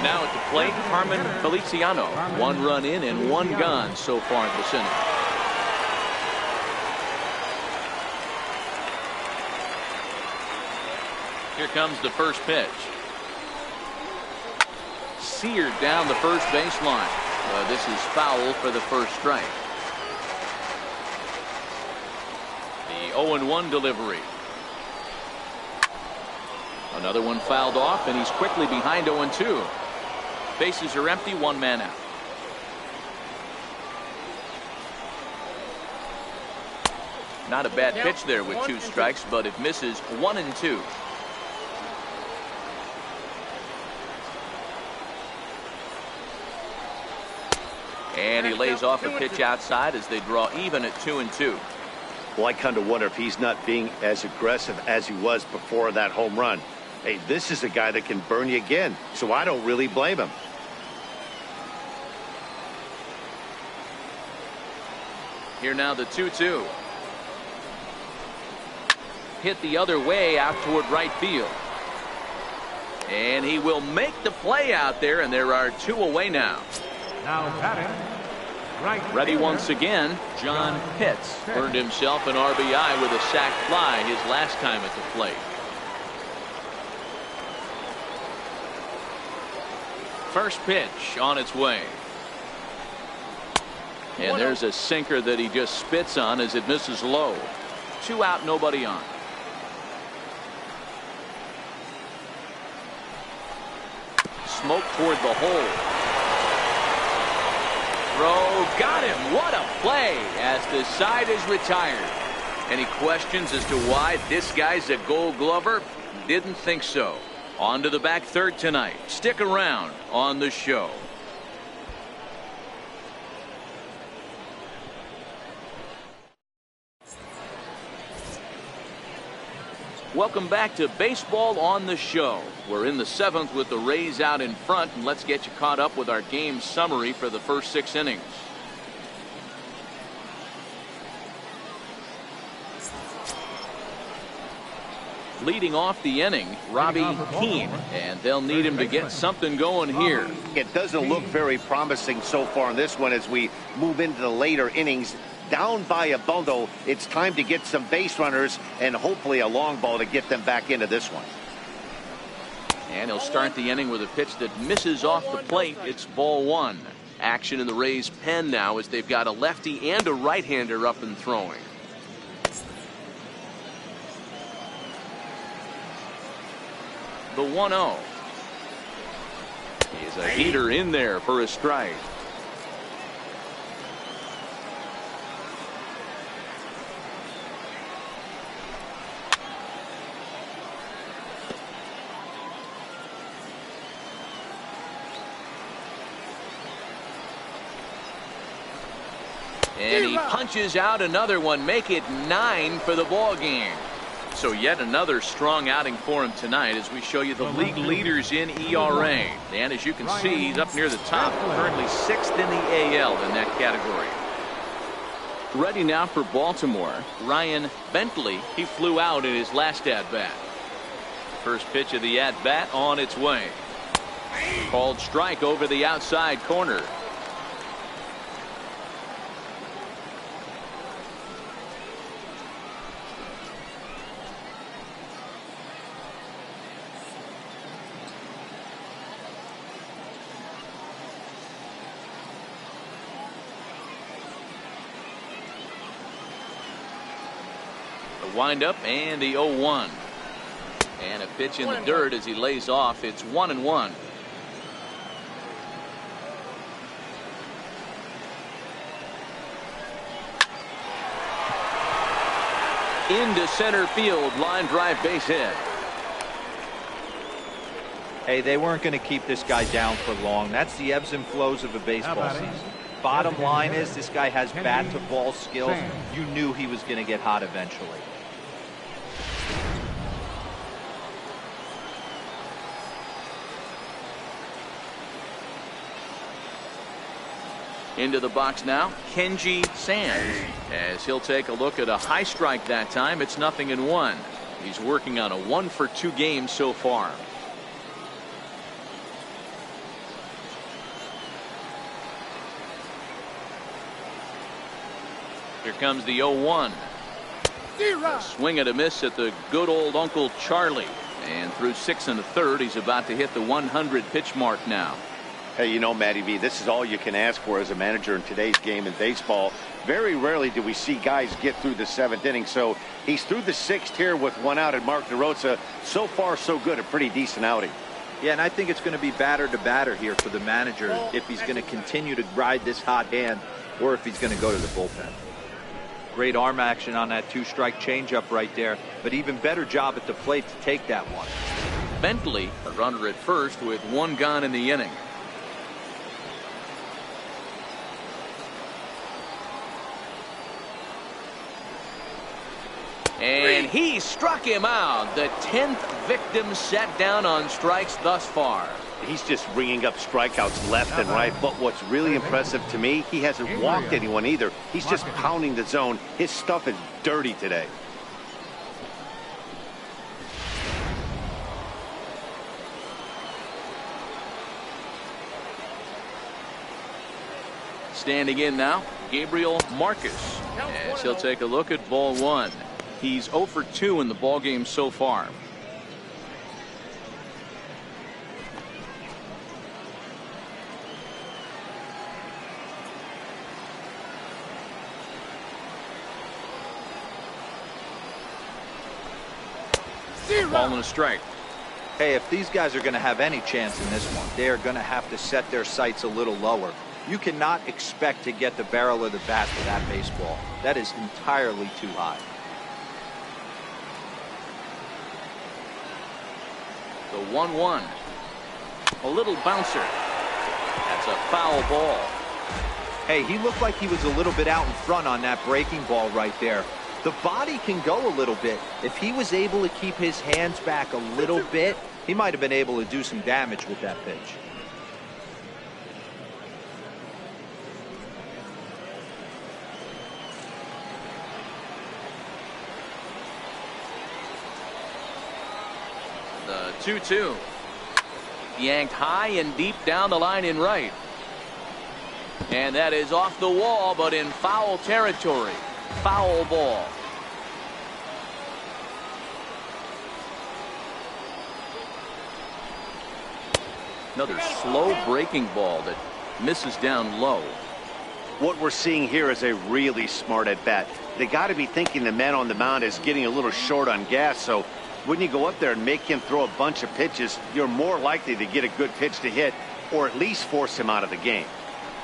Now at the plate, Carmen Feliciano. 1 run in and 1 gone so far in this inning. Here comes the first pitch. Seared down the first baseline. This is foul for the first strike. The 0-1 delivery. Another one fouled off, and he's quickly behind 0-2. Bases are empty, 1 man out. Not a bad pitch there with 2 strikes, but it misses 1-2. And he lays off a pitch outside as they draw even at 2-2. Well, I kind of wonder if he's not being as aggressive as he was before that home run. Hey, this is a guy that can burn you again, so I don't really blame him. Here now the 2-2. Hit the other way out toward right field. And he will make the play out there, and there are 2 away now. Now batting, right Ready once again, John Pitts earned himself an RBI with a sac fly his last time at the plate. First pitch on its way. And there's a sinker that he just spits on as it misses low. 2 out, nobody on. Smoke toward the hole. Throw got him. What a play as the side is retired. Any questions as to why this guy's a Gold Glover? Didn't think so. On to the back third tonight. Stick around on the show. Welcome back to Baseball on the Show. We're in the 7th with the Rays out in front, and let's get you caught up with our game summary for the first 6 innings. Leading off the inning, Robbie Keane, and they'll need him to get something going here. It doesn't look very promising so far in this one as we move into the later innings. Down by a bundle, it's time to get some base runners and hopefully a long ball to get them back into this one. And he'll start the inning with a pitch that misses off the plate. It's ball 1. Action in the Rays' pen now as they've got a lefty and a right-hander up and throwing. The 1-0. He's a heater in there for a strike. And he punches out another one, make it 9 for the ball game. So yet another strong outing for him tonight as we show you the league leaders in ERA. And as you can see, he's up near the top, currently 6th in the AL in that category. Ready now for Baltimore, Ryan Bentley. He flew out in his last at-bat. First pitch of the at-bat on its way. Called strike over the outside corner. Wind up and the 0-1. And a pitch in the dirt as he lays off. It's 1-1. Into center field, line drive, base hit. Hey, they weren't going to keep this guy down for long. That's the ebbs and flows of a baseball season. Bottom line is this guy has bat to ball skills. You knew he was going to get hot eventually. Into the box now, Kenji Sands, as he'll take a look at a high strike that time. It's 0-1. He's working on a 1-for-2 game so far. Here comes the 0-1. A swing and a miss at the good old Uncle Charlie. And through 6 1/3, he's about to hit the 100 pitch mark now. Hey, you know, Matty V, this is all you can ask for as a manager in today's game in baseball. Very rarely do we see guys get through the 7th inning. So he's through the 6th here with 1 out, and Mark DeRosa, so far so good, a pretty decent outing. Yeah, and I think it's going to be batter to batter here for the manager if he's going to continue to ride this hot hand or if he's going to go to the bullpen. Great arm action on that 2-strike changeup right there, but even better job at the plate to take that one. Bentley, a runner at first with 1 gone in the inning. And he struck him out. The 10th victim set down on strikes thus far. He's just ringing up strikeouts left and right. But what's really impressive to me, he hasn't walked anyone either. He's just pounding the zone. His stuff is dirty today. Standing in now, Gabriel Marcus, as he'll take a look at ball 1. He's 0 for 2 in the ballgame so far. Ball and a strike. Hey, if these guys are going to have any chance in this one, they are going to have to set their sights a little lower. You cannot expect to get the barrel of the bat for that baseball. That is entirely too high. The 1-1. A little bouncer. That's a foul ball. Hey, he looked like he was a little bit out in front on that breaking ball right there. The body can go a little bit. If he was able to keep his hands back a little bit, he might have been able to do some damage with that pitch. The 2-2. Yanked high and deep down the line in right. And that is off the wall, but in foul territory. Foul ball. Another slow breaking ball that misses down low. What we're seeing here is a really smart at bat. They got to be thinking the man on the mound is getting a little short on gas, so when you go up there and make him throw a bunch of pitches, you're more likely to get a good pitch to hit or at least force him out of the game.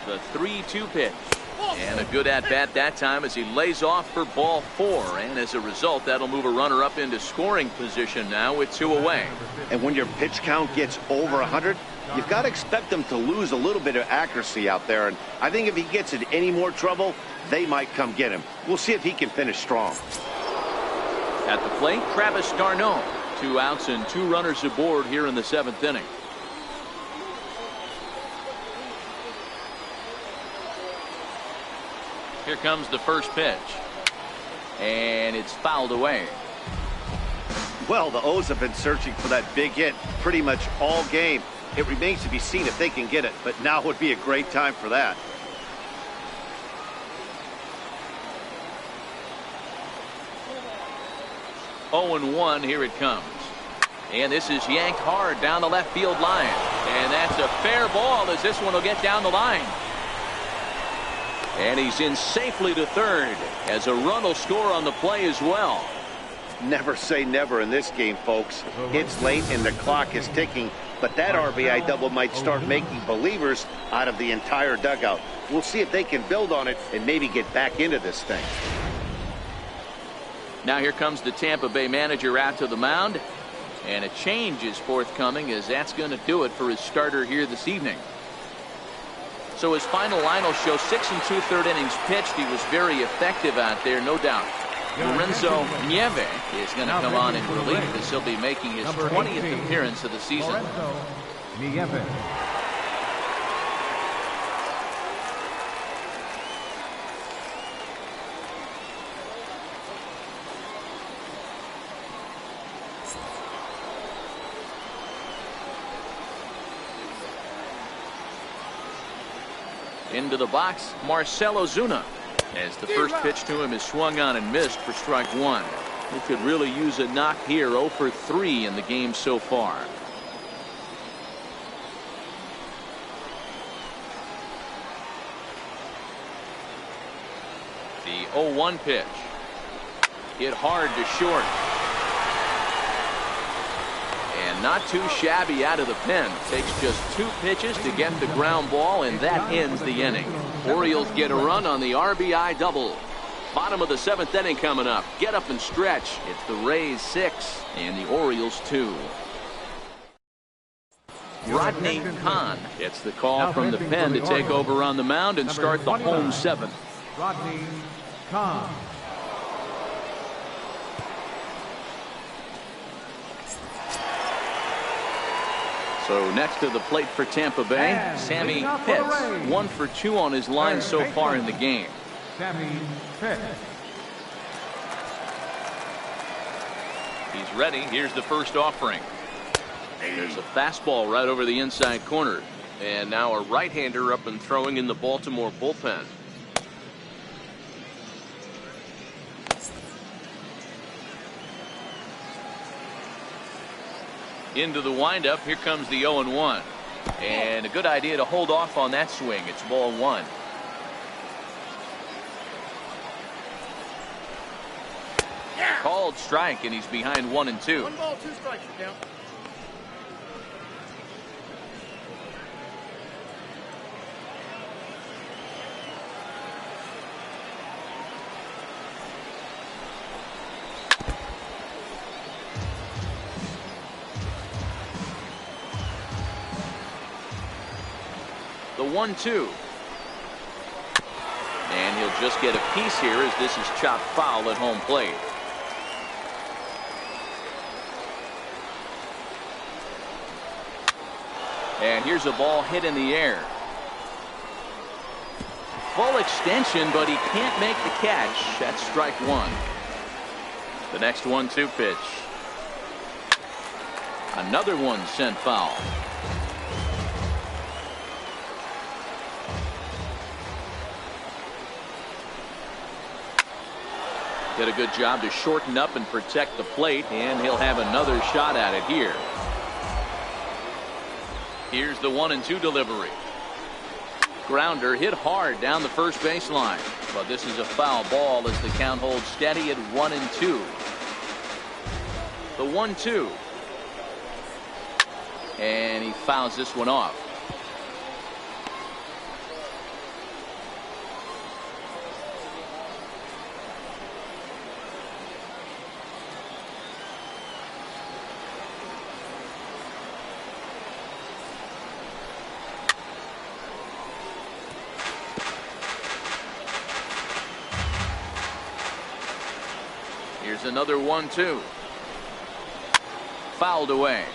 The 3-2 pitch. And a good at-bat that time as he lays off for ball 4. And as a result, that'll move a runner up into scoring position now with 2 away. And when your pitch count gets over 100, you've got to expect them to lose a little bit of accuracy out there. And I think if he gets in any more trouble, they might come get him. We'll see if he can finish strong. At the plate, Travis d'Arnaud. 2 outs and 2 runners aboard here in the 7th inning. Here comes the first pitch. And it's fouled away. Well, the O's have been searching for that big hit pretty much all game. It remains to be seen if they can get it, but now would be a great time for that. Oh and 1, here it comes. And this is yanked hard down the left field line. And that's a fair ball as this one will get down the line. And he's in safely to third as a run will score on the play as well. Never say never in this game, folks. It's late and the clock is ticking, but that RBI double might start making believers out of the entire dugout. We'll see if they can build on it and maybe get back into this thing. Now here comes the Tampa Bay manager out to the mound. And a change is forthcoming as that's going to do it for his starter here this evening. So his final line will show 6 2/3 innings pitched. He was very effective out there, no doubt. Lorenzo Nieve is going to come on in relief as he'll be making his 20th appearance of the season. Nieve. Into the box, Marcell Ozuna. As the first pitch to him is swung on and missed for strike one. He could really use a knock here. 0 for 3 in the game so far. The 0-1 pitch. Hit hard to short. And not too shabby out of the pen. Takes just 2 pitches to get the ground ball, and that ends the inning. Orioles get a run on the RBI double. Bottom of the 7th inning coming up. Get up and stretch. It's the Rays 6 and the Orioles 2. Rodney Kahn gets the call from the pen to take over on the mound and start the home 7th. Rodney Kahn. So next to the plate for Tampa Bay, Sammy Pitts. 1 for 2 on his line so far in the game. Sammy Pitts. He's ready. Here's the first offering. There's a fastball right over the inside corner. And now a right-hander up and throwing in the Baltimore bullpen. Into the windup. Here comes the 0-1. And a good idea to hold off on that swing. It's ball 1. Called strike, and he's behind 1 and 2. 1 ball, 2 strikes, you count. The 1-2. And he'll just get a piece here as this is chopped foul at home plate. And here's a ball hit in the air. Full extension, but he can't make the catch. That's strike 1. The next 1-2 pitch. Another one sent foul. Did a good job to shorten up and protect the plate, and he'll have another shot at it here. Here's the 1-2 delivery. Grounder hit hard down the first baseline, but this is a foul ball as the count holds steady at 1-2. The 1-2. And he fouls this one off. Here's another 1-2. Fouled away.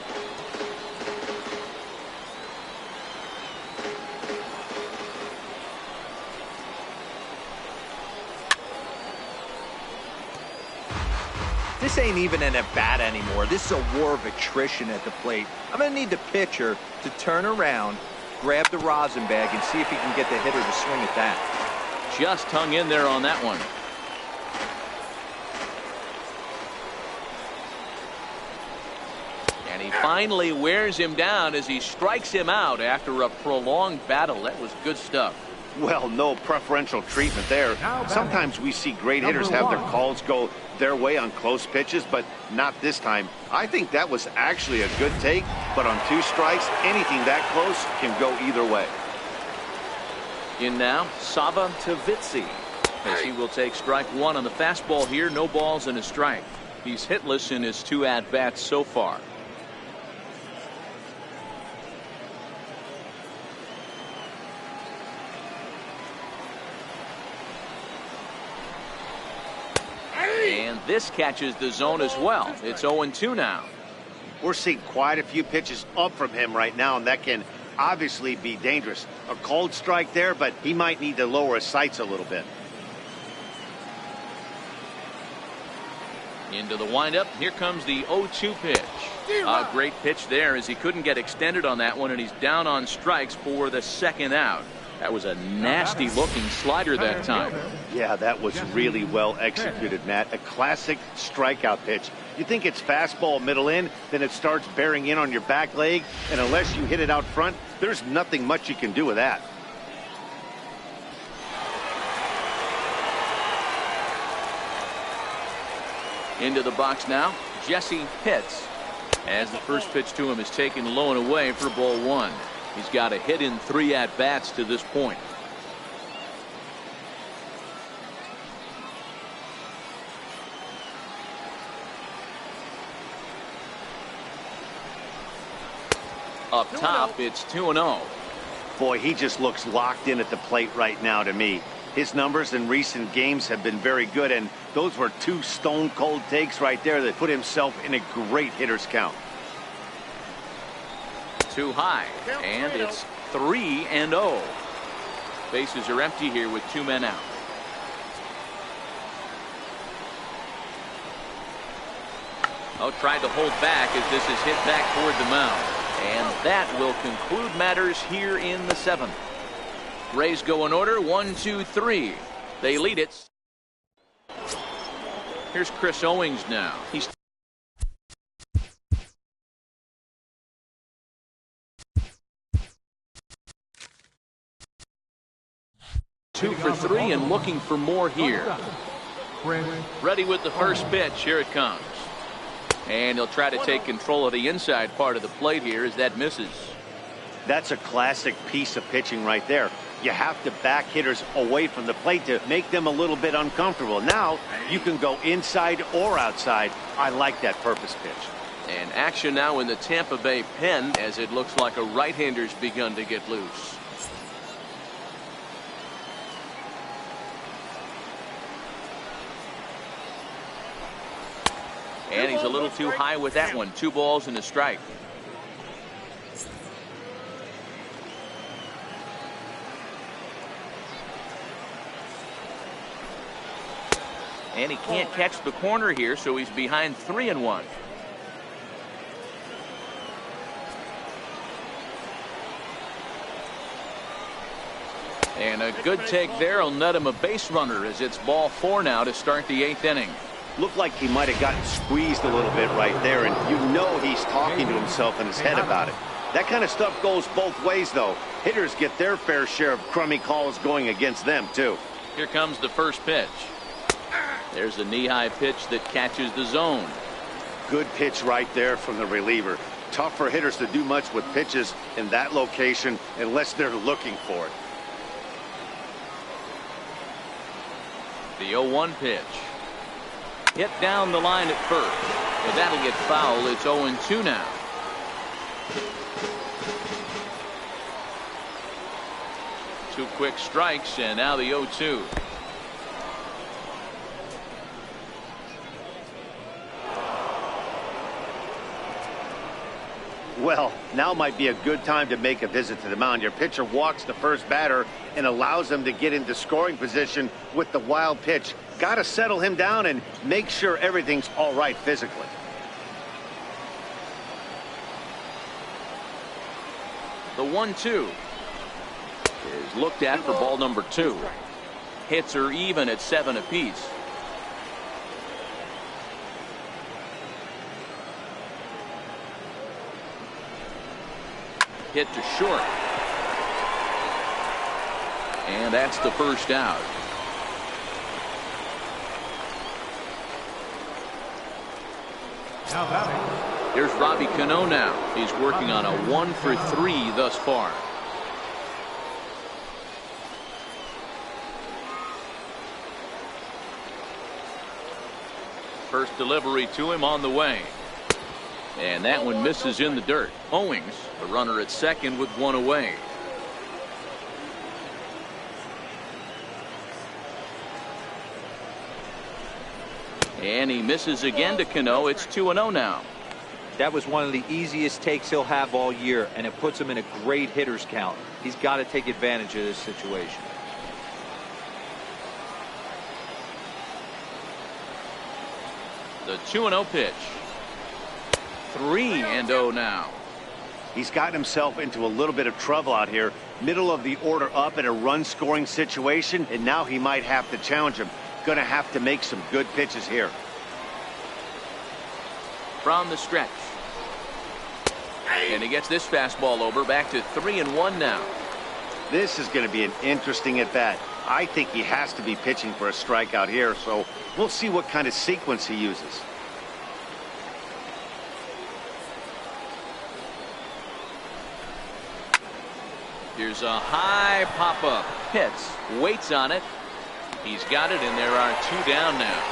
This ain't even an at-bat anymore. This is a war of attrition at the plate. I'm going to need the pitcher to turn around, grab the rosin bag, and see if he can get the hitter to swing at that. Just hung in there on that one. And he finally wears him down as he strikes him out after a prolonged battle. That was good stuff. Well, no preferential treatment there. Sometimes we see great hitters have their calls go their way on close pitches, but not this time. I think that was actually a good take, but on 2 strikes, anything that close can go either way. In now, Sava Tavitsi, as he will take strike 1 on the fastball here. No balls and a strike. He's hitless in his 2 at-bats so far. And this catches the zone as well. It's 0-2 now. We're seeing quite a few pitches up from him right now, and that can obviously be dangerous. A cold strike there, but he might need to lower his sights a little bit. Into the windup. Here comes the 0-2 pitch. A great pitch there as he couldn't get extended on that one, and he's down on strikes for the 2nd out. That was a nasty looking slider that time. Yeah, that was really well executed, Matt. A classic strikeout pitch. You think it's fastball middle in, then it starts bearing in on your back leg, and unless you hit it out front, there's nothing much you can do with that. Into the box now, Jesse Pitts. As the first pitch to him is taken low and away for ball 1. He's got a hit in 3 at-bats to this point. Up top, it's 2-0. Boy, he just looks locked in at the plate right now to me. His numbers in recent games have been very good, and those were 2 stone-cold takes right there that put himself in a great hitter's count. Too high, and it's 3-0. Bases are empty here with 2 men out. Oh, tried to hold back as this is hit back toward the mound. And that will conclude matters here in the 7th. Rays go in order, 1, 2, 3. They lead it. Here's Chris Owings now. He's 2 for 3 and looking for more here. Ready with the first pitch. Here it comes. And he'll try to take control of the inside part of the plate here as that misses. That's a classic piece of pitching right there. You have to back hitters away from the plate to make them a little bit uncomfortable. Now you can go inside or outside. I like that purpose pitch. And action now in the Tampa Bay pen as it looks like a right-hander's begun to get loose. And he's a little too high with that one. 2 balls and a strike. And he can't catch the corner here, so he's behind 3-1. And a good take there will net him a base runner as it's ball 4 now to start the 8th inning. Looked like he might have gotten squeezed a little bit right there, and you know he's talking to himself in his head about it. That kind of stuff goes both ways, though. Hitters get their fair share of crummy calls going against them, too. Here comes the first pitch. There's a knee-high pitch that catches the zone. Good pitch right there from the reliever. Tough for hitters to do much with pitches in that location unless they're looking for it. The 0-1 pitch. Hit down the line at first. But that'll get foul. It's 0-2 now. Two quick strikes, and now the 0-2. Well, now might be a good time to make a visit to the mound. Your pitcher walks the first batter and allows him to get into scoring position with the wild pitch. Got to settle him down and make sure everything's all right physically. The 1-2 is looked at for ball number 2. Hits are even at 7 apiece. Hit to short. And that's the first out. Now batting. Here's Robbie Cano now. He's working on a 1 for 3 thus far. First delivery to him on the way. And that one misses in the dirt. Owings, the runner at second with 1 away. And he misses again to Cano. It's 2-0 now. That was one of the easiest takes he'll have all year, and it puts him in a great hitter's count. He's got to take advantage of this situation. The 2-0 pitch. 3-0 now. He's gotten himself into a little bit of trouble out here. Middle of the order up in a run-scoring situation, and now he might have to challenge him. Going to have to make some good pitches here. From the stretch. And he gets this fastball over, back to 3-1 now. This is going to be an interesting at-bat. I think he has to be pitching for a strikeout here, so we'll see what kind of sequence he uses. Here's a high pop-up. Hits. Waits on it. He's got it, and there are 2 down now.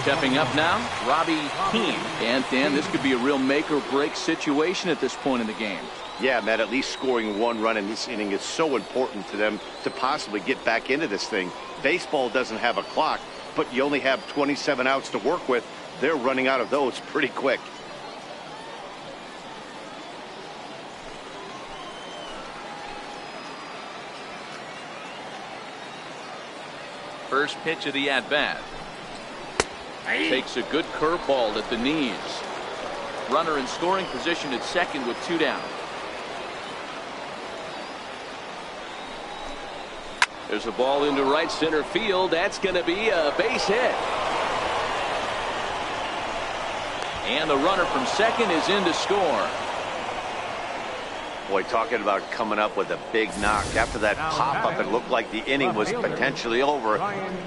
Stepping up now, Robbie Keane. And Dan, this could be a real make-or-break situation at this point in the game. Yeah, Matt, at least scoring 1 run in this inning is so important to them to possibly get back into this thing. Baseball doesn't have a clock, but you only have 27 outs to work with. They're running out of those pretty quick. First pitch of the at-bat. Takes a good curveball at the knees. Runner in scoring position at second with 2 down. There's a ball into right center field. That's going to be a base hit. And the runner from second is in to score. Boy, talking about coming up with a big knock. After that pop-up, it looked like the inning was potentially over.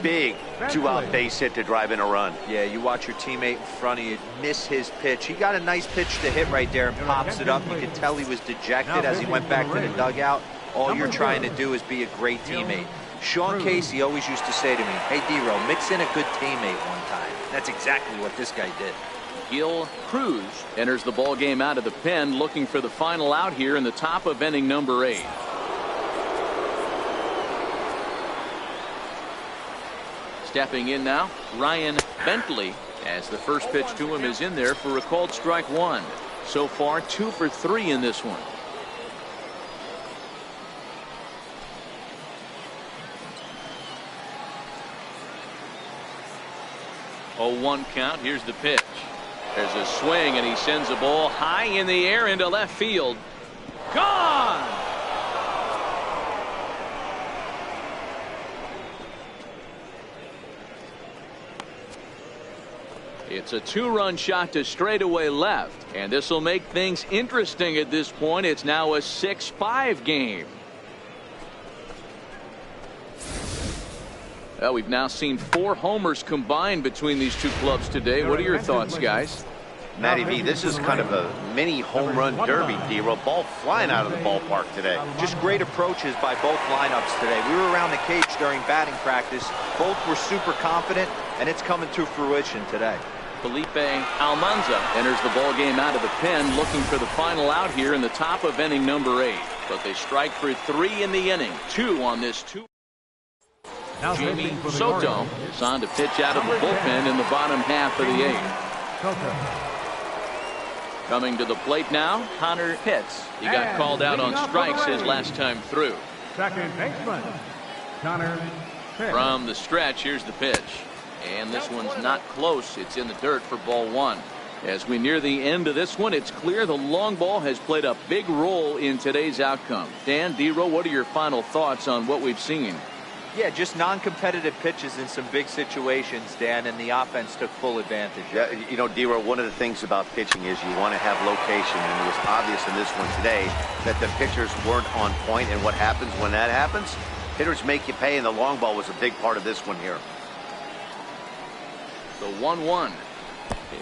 Big 2-out base hit to drive in a run. Yeah, you watch your teammate in front of you miss his pitch. He got a nice pitch to hit right there and pops it up. You could tell he was dejected as he went back to the dugout. All you're trying to do is be a great teammate. Sean Casey always used to say to me, hey, D-Row, mix in a good teammate one time. That's exactly what this guy did. Gil Cruz enters the ball game out of the pen, looking for the final out here in the top of inning number 8. Stepping in now, Ryan Bentley, as the first pitch to him is in there for a called strike 1. So far 2 for 3 in this one. Oh, 1 count. Here's the pitch. There's a swing, and he sends a ball high in the air into left field. Gone! It's a 2-run shot to straightaway left, and this will make things interesting at this point. It's now a 6-5 game. Well, we've now seen 4 homers combined between these 2 clubs today. What are your thoughts, guys? Matty V, this is kind of a mini home run derby, D-Row. Ball flying out of the ballpark today. Just great approaches by both lineups today. We were around the cage during batting practice. Both were super confident, and it's coming to fruition today. Felipe Almanza enters the ball game out of the pen, looking for the final out here in the top of inning number 8. But they strike for 3 in the inning. 2 on this 2. Jamie Soto is on to pitch out of the bullpen in the bottom half of the 8th. Coming to the plate now, Connor Pitts. He got called out on strikes his last time through. Second baseman, Connor Pitts. From the stretch, here's the pitch. And this one's not close. It's in the dirt for ball 1. As we near the end of this one, it's clear the long ball has played a big role in today's outcome. Dan, D-Row, what are your final thoughts on what we've seen? Yeah, just non-competitive pitches in some big situations, Dan, and the offense took full advantage. Yeah, you know, D-Row, one of the things about pitching is you want to have location, and it was obvious in this one today that the pitchers weren't on point, and what happens when that happens? Hitters make you pay, and the long ball was a big part of this one here. The 1-1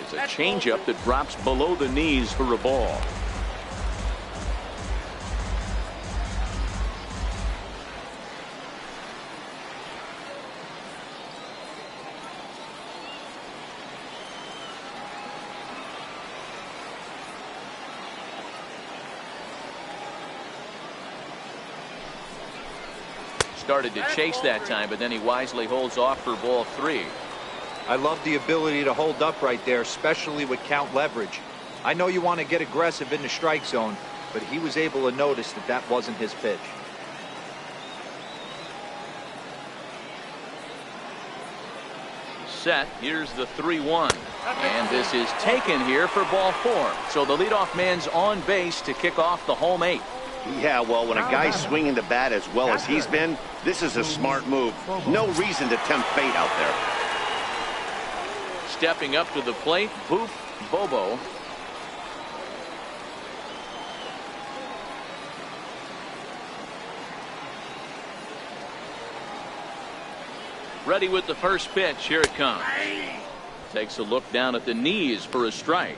is a changeup that drops below the knees for a ball. Started to chase that time, but then he wisely holds off for ball 3. I love the ability to hold up right there, especially with count leverage. I know you want to get aggressive in the strike zone, but he was able to notice that that wasn't his pitch. Set. Here's the 3-1. And this is taken here for ball 4. So the leadoff man's on base to kick off the home 8th. Yeah, well, when a guy's swinging the bat as well as he's been, this is a smart move. No reason to tempt fate out there. Stepping up to the plate, Bobo. Ready with the first pitch. Here it comes. Takes a look down at the knees for a strike.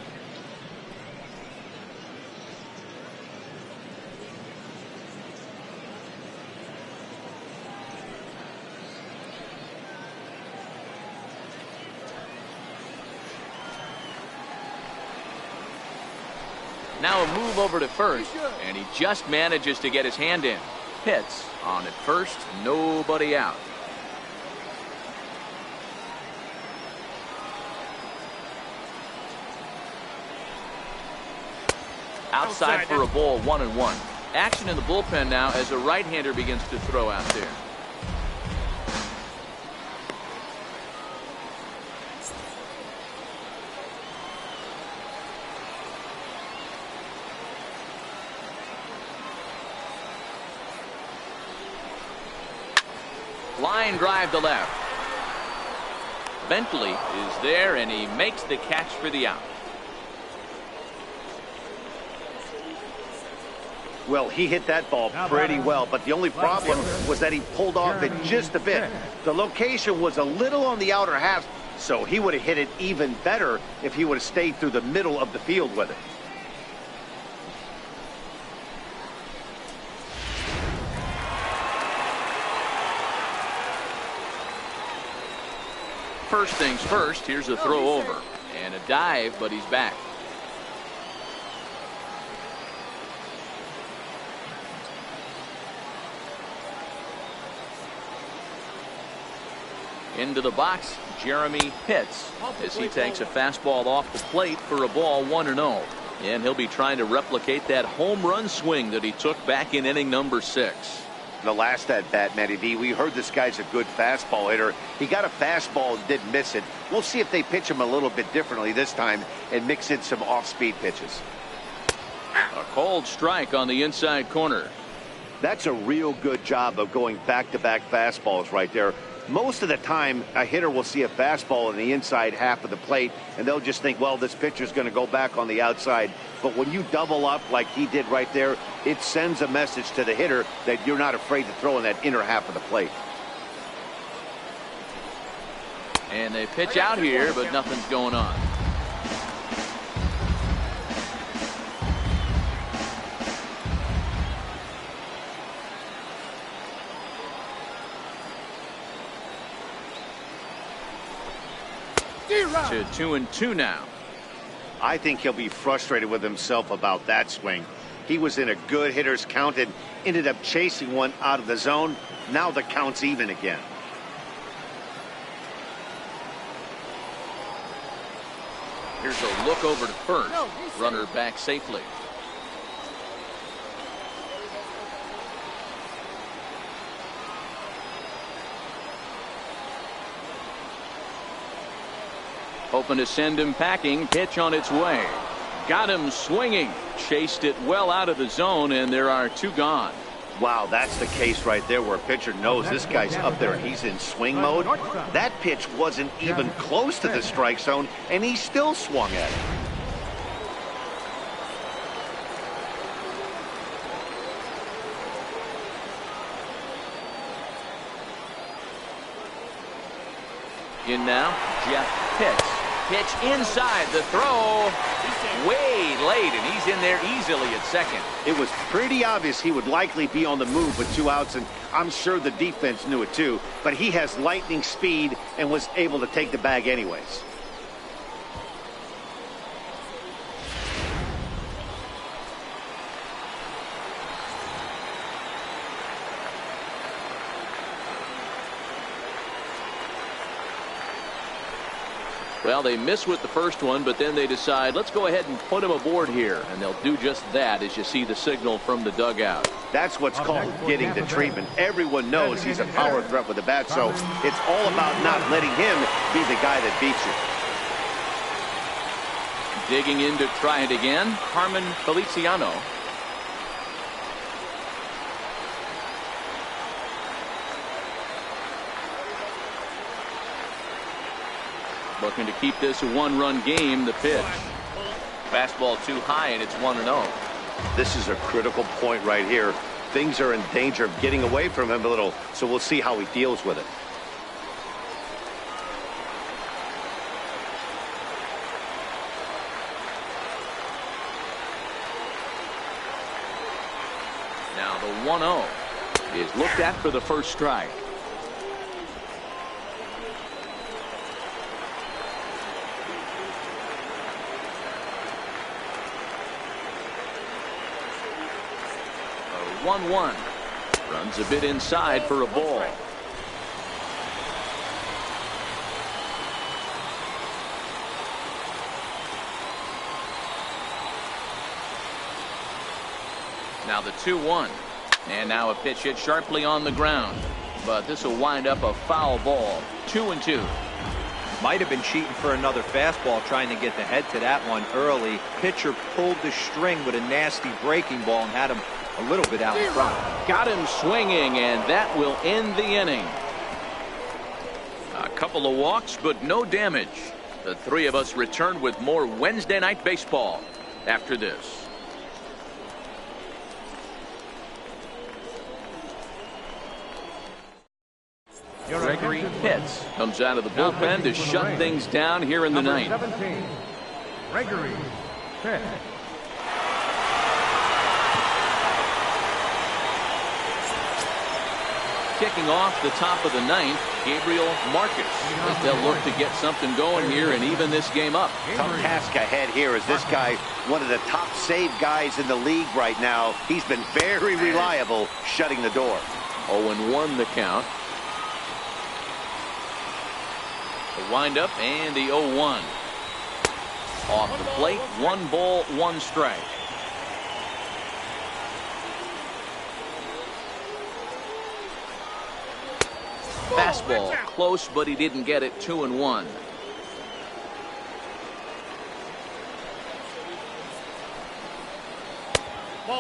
Now a move over to first, and he just manages to get his hand in. Hits on at first, nobody out. Outside for a ball, 1-1. Action in the bullpen now as a right-hander begins to throw out there. Line drive to left. Bentley is there, and he makes the catch for the out. Well, he hit that ball pretty well, but the only problem was that he pulled off it just a bit. The location was a little on the outer half, so he would have hit it even better if he would have stayed through the middle of the field with it. First things first, here's a throw over and a dive, but he's back. Into the box, Jeremy Pitts as he takes a fastball off the plate for a ball, 1-0. And he'll be trying to replicate that home run swing that he took back in inning number 6. The last at bat, Matty V, we heard this guy's a good fastball hitter. He got a fastball and didn't miss it. We'll see if they pitch him a little bit differently this time and mix in some off-speed pitches. A cold strike on the inside corner. That's a real good job of going back-to-back fastballs right there. Most of the time, a hitter will see a fastball in the inside half of the plate, and they'll just think, well, this pitcher's going to go back on the outside. But when you double up like he did right there, it sends a message to the hitter that you're not afraid to throw in that inner half of the plate. And they pitch out here, but nothing's going on. To 2-2 now. I think he'll be frustrated with himself about that swing. He was in a good hitter's count and ended up chasing one out of the zone. Now the count's even again. Here's a look over to first. Runner back safely. Hoping to send him packing. Pitch on its way. Got him swinging. Chased it well out of the zone, and there are 2 gone. Wow, that's the case right there where a pitcher knows this guy's up there and he's in swing mode. That pitch wasn't even close to the strike zone, and he still swung at it. In now, Jeff Pitts. Pitch inside, the throw way late, and he's in there easily at second. It was pretty obvious he would likely be on the move with 2 outs, and I'm sure the defense knew it too, but he has lightning speed and was able to take the bag anyways. Well, they miss with the first one, but then they decide, let's go ahead and put him aboard here. And they'll do just that as you see the signal from the dugout. That's what's called getting the treatment. Everyone knows he's a power threat with the bat, so it's all about not letting him be the guy that beats you. Digging in to try it again, Carmen Feliciano. Looking to keep this a one-run game. The pitch. Fastball too high, and it's 1-0. This is a critical point right here. Things are in danger of getting away from him a little, so we'll see how he deals with it. Now the 1-0 is looked at for the first strike. A 1-1 runs a bit inside for a ball. Now the 2-1, and now a pitch hit sharply on the ground, but this will wind up a foul ball. 2-2. Might have been cheating for another fastball, trying to get the head to that one early. Pitcher pulled the string with a nasty breaking ball and had him a little bit out in front. Got him swinging, and that will end the inning. A couple of walks, but no damage. The three of us return with more Wednesday Night Baseball after this. Gregory Pitts comes out of the bullpen to shut things down here in the ninth. 17, Gregory Pitts. Kicking off the top of the ninth, Gabriel Marcus. As they'll look to get something going here and even this game up. Tough task ahead here as this guy, one of the top save guys in the league right now. He's been very reliable shutting the door. 0-1 the count. The windup and the 0-1. Off the plate, 1 ball, 1 strike. Fastball close, but he didn't get it. 2-1.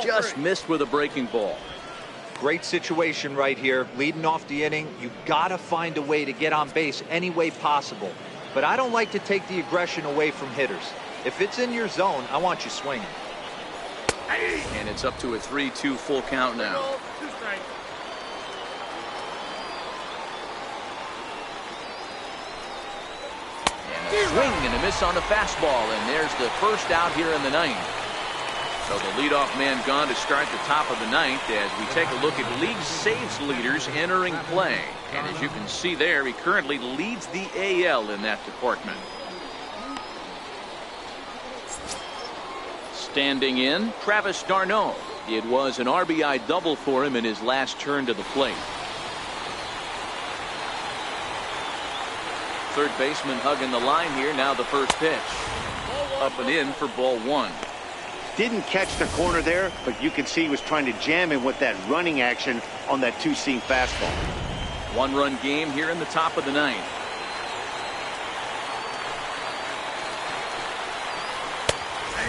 Just missed with a breaking ball. Great situation right here, leading off the inning. You gotta find a way to get on base any way possible, but I don't like to take the aggression away from hitters. If it's in your zone, I want you swinging. And it's up to a 3-2 full count now. And a swing and a miss on the fastball, and there's the first out here in the ninth. So the leadoff man gone to start the top of the ninth as we take a look at league saves leaders entering play. And as you can see there, he currently leads the AL in that department. Standing in, Travis d'Arnaud. It was an RBI double for him in his last turn to the plate. Third baseman hugging the line here. Now the first pitch. Up and in for ball 1. Didn't catch the corner there, but you can see he was trying to jam him with that running action on that two-seam fastball. 1-run game here in the top of the ninth.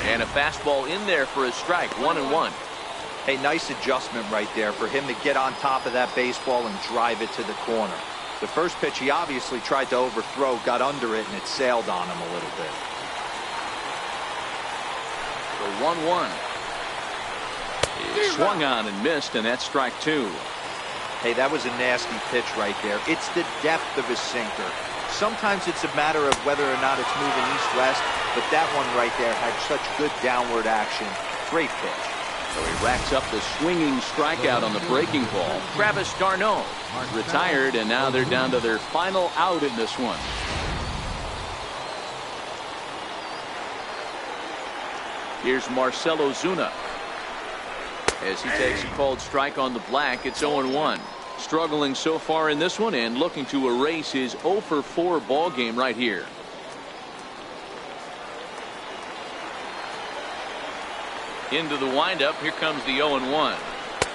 And a fastball in there for a strike. 1-1. Hey, nice adjustment right there for him to get on top of that baseball and drive it to the corner. The first pitch he obviously tried to overthrow, got under it, and it sailed on him a little bit. The 1-1. He swung on and missed, and that's strike 2. Hey, that was a nasty pitch right there. It's the depth of his sinker. Sometimes it's a matter of whether or not it's moving east-west, but that one right there had such good downward action. Great pitch. So he racks up the swinging strikeout on the breaking ball. Travis d'Arnaud retired, and now they're down to their final out in this one. Here's Marcell Ozuna. As he takes a called strike on the black, it's 0-1. Struggling so far in this one and looking to erase his 0-for-4 ball game right here. Into the windup. Here comes the 0-1.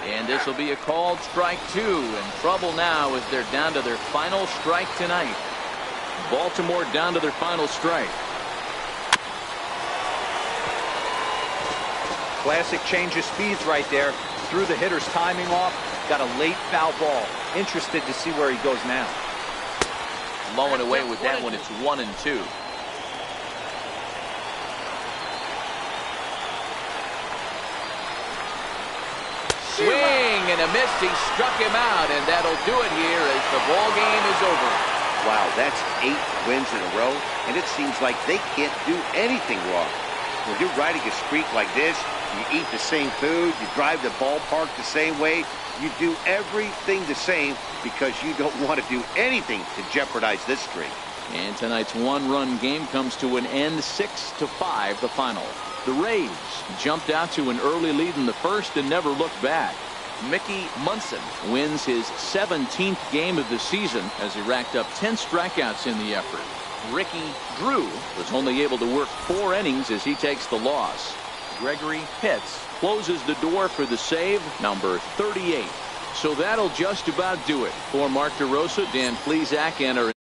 And this will be a called strike 2. In trouble now as they're down to their final strike tonight. Baltimore down to their final strike. Classic change of speeds right there. Threw the hitter's timing off. Got a late foul ball. Interested to see where he goes now. Low and away with that one. It's 1-2. Swing and a miss. He struck him out, and that'll do it here as the ball game is over. Wow, that's 8 wins in a row, and it seems like they can't do anything wrong. When you're riding a streak like this, you eat the same food, you drive the ballpark the same way, you do everything the same because you don't want to do anything to jeopardize this streak. And tonight's one-run game comes to an end, 6-5 the final. The Rays jumped out to an early lead in the first and never looked back. Mickey Munson wins his 17th game of the season as he racked up 10 strikeouts in the effort. Ricky Drew was only able to work 4 innings as he takes the loss. Gregory Pitts closes the door for the save, number 38. So that'll just about do it. For Mark DeRosa, Dan Plesac, and our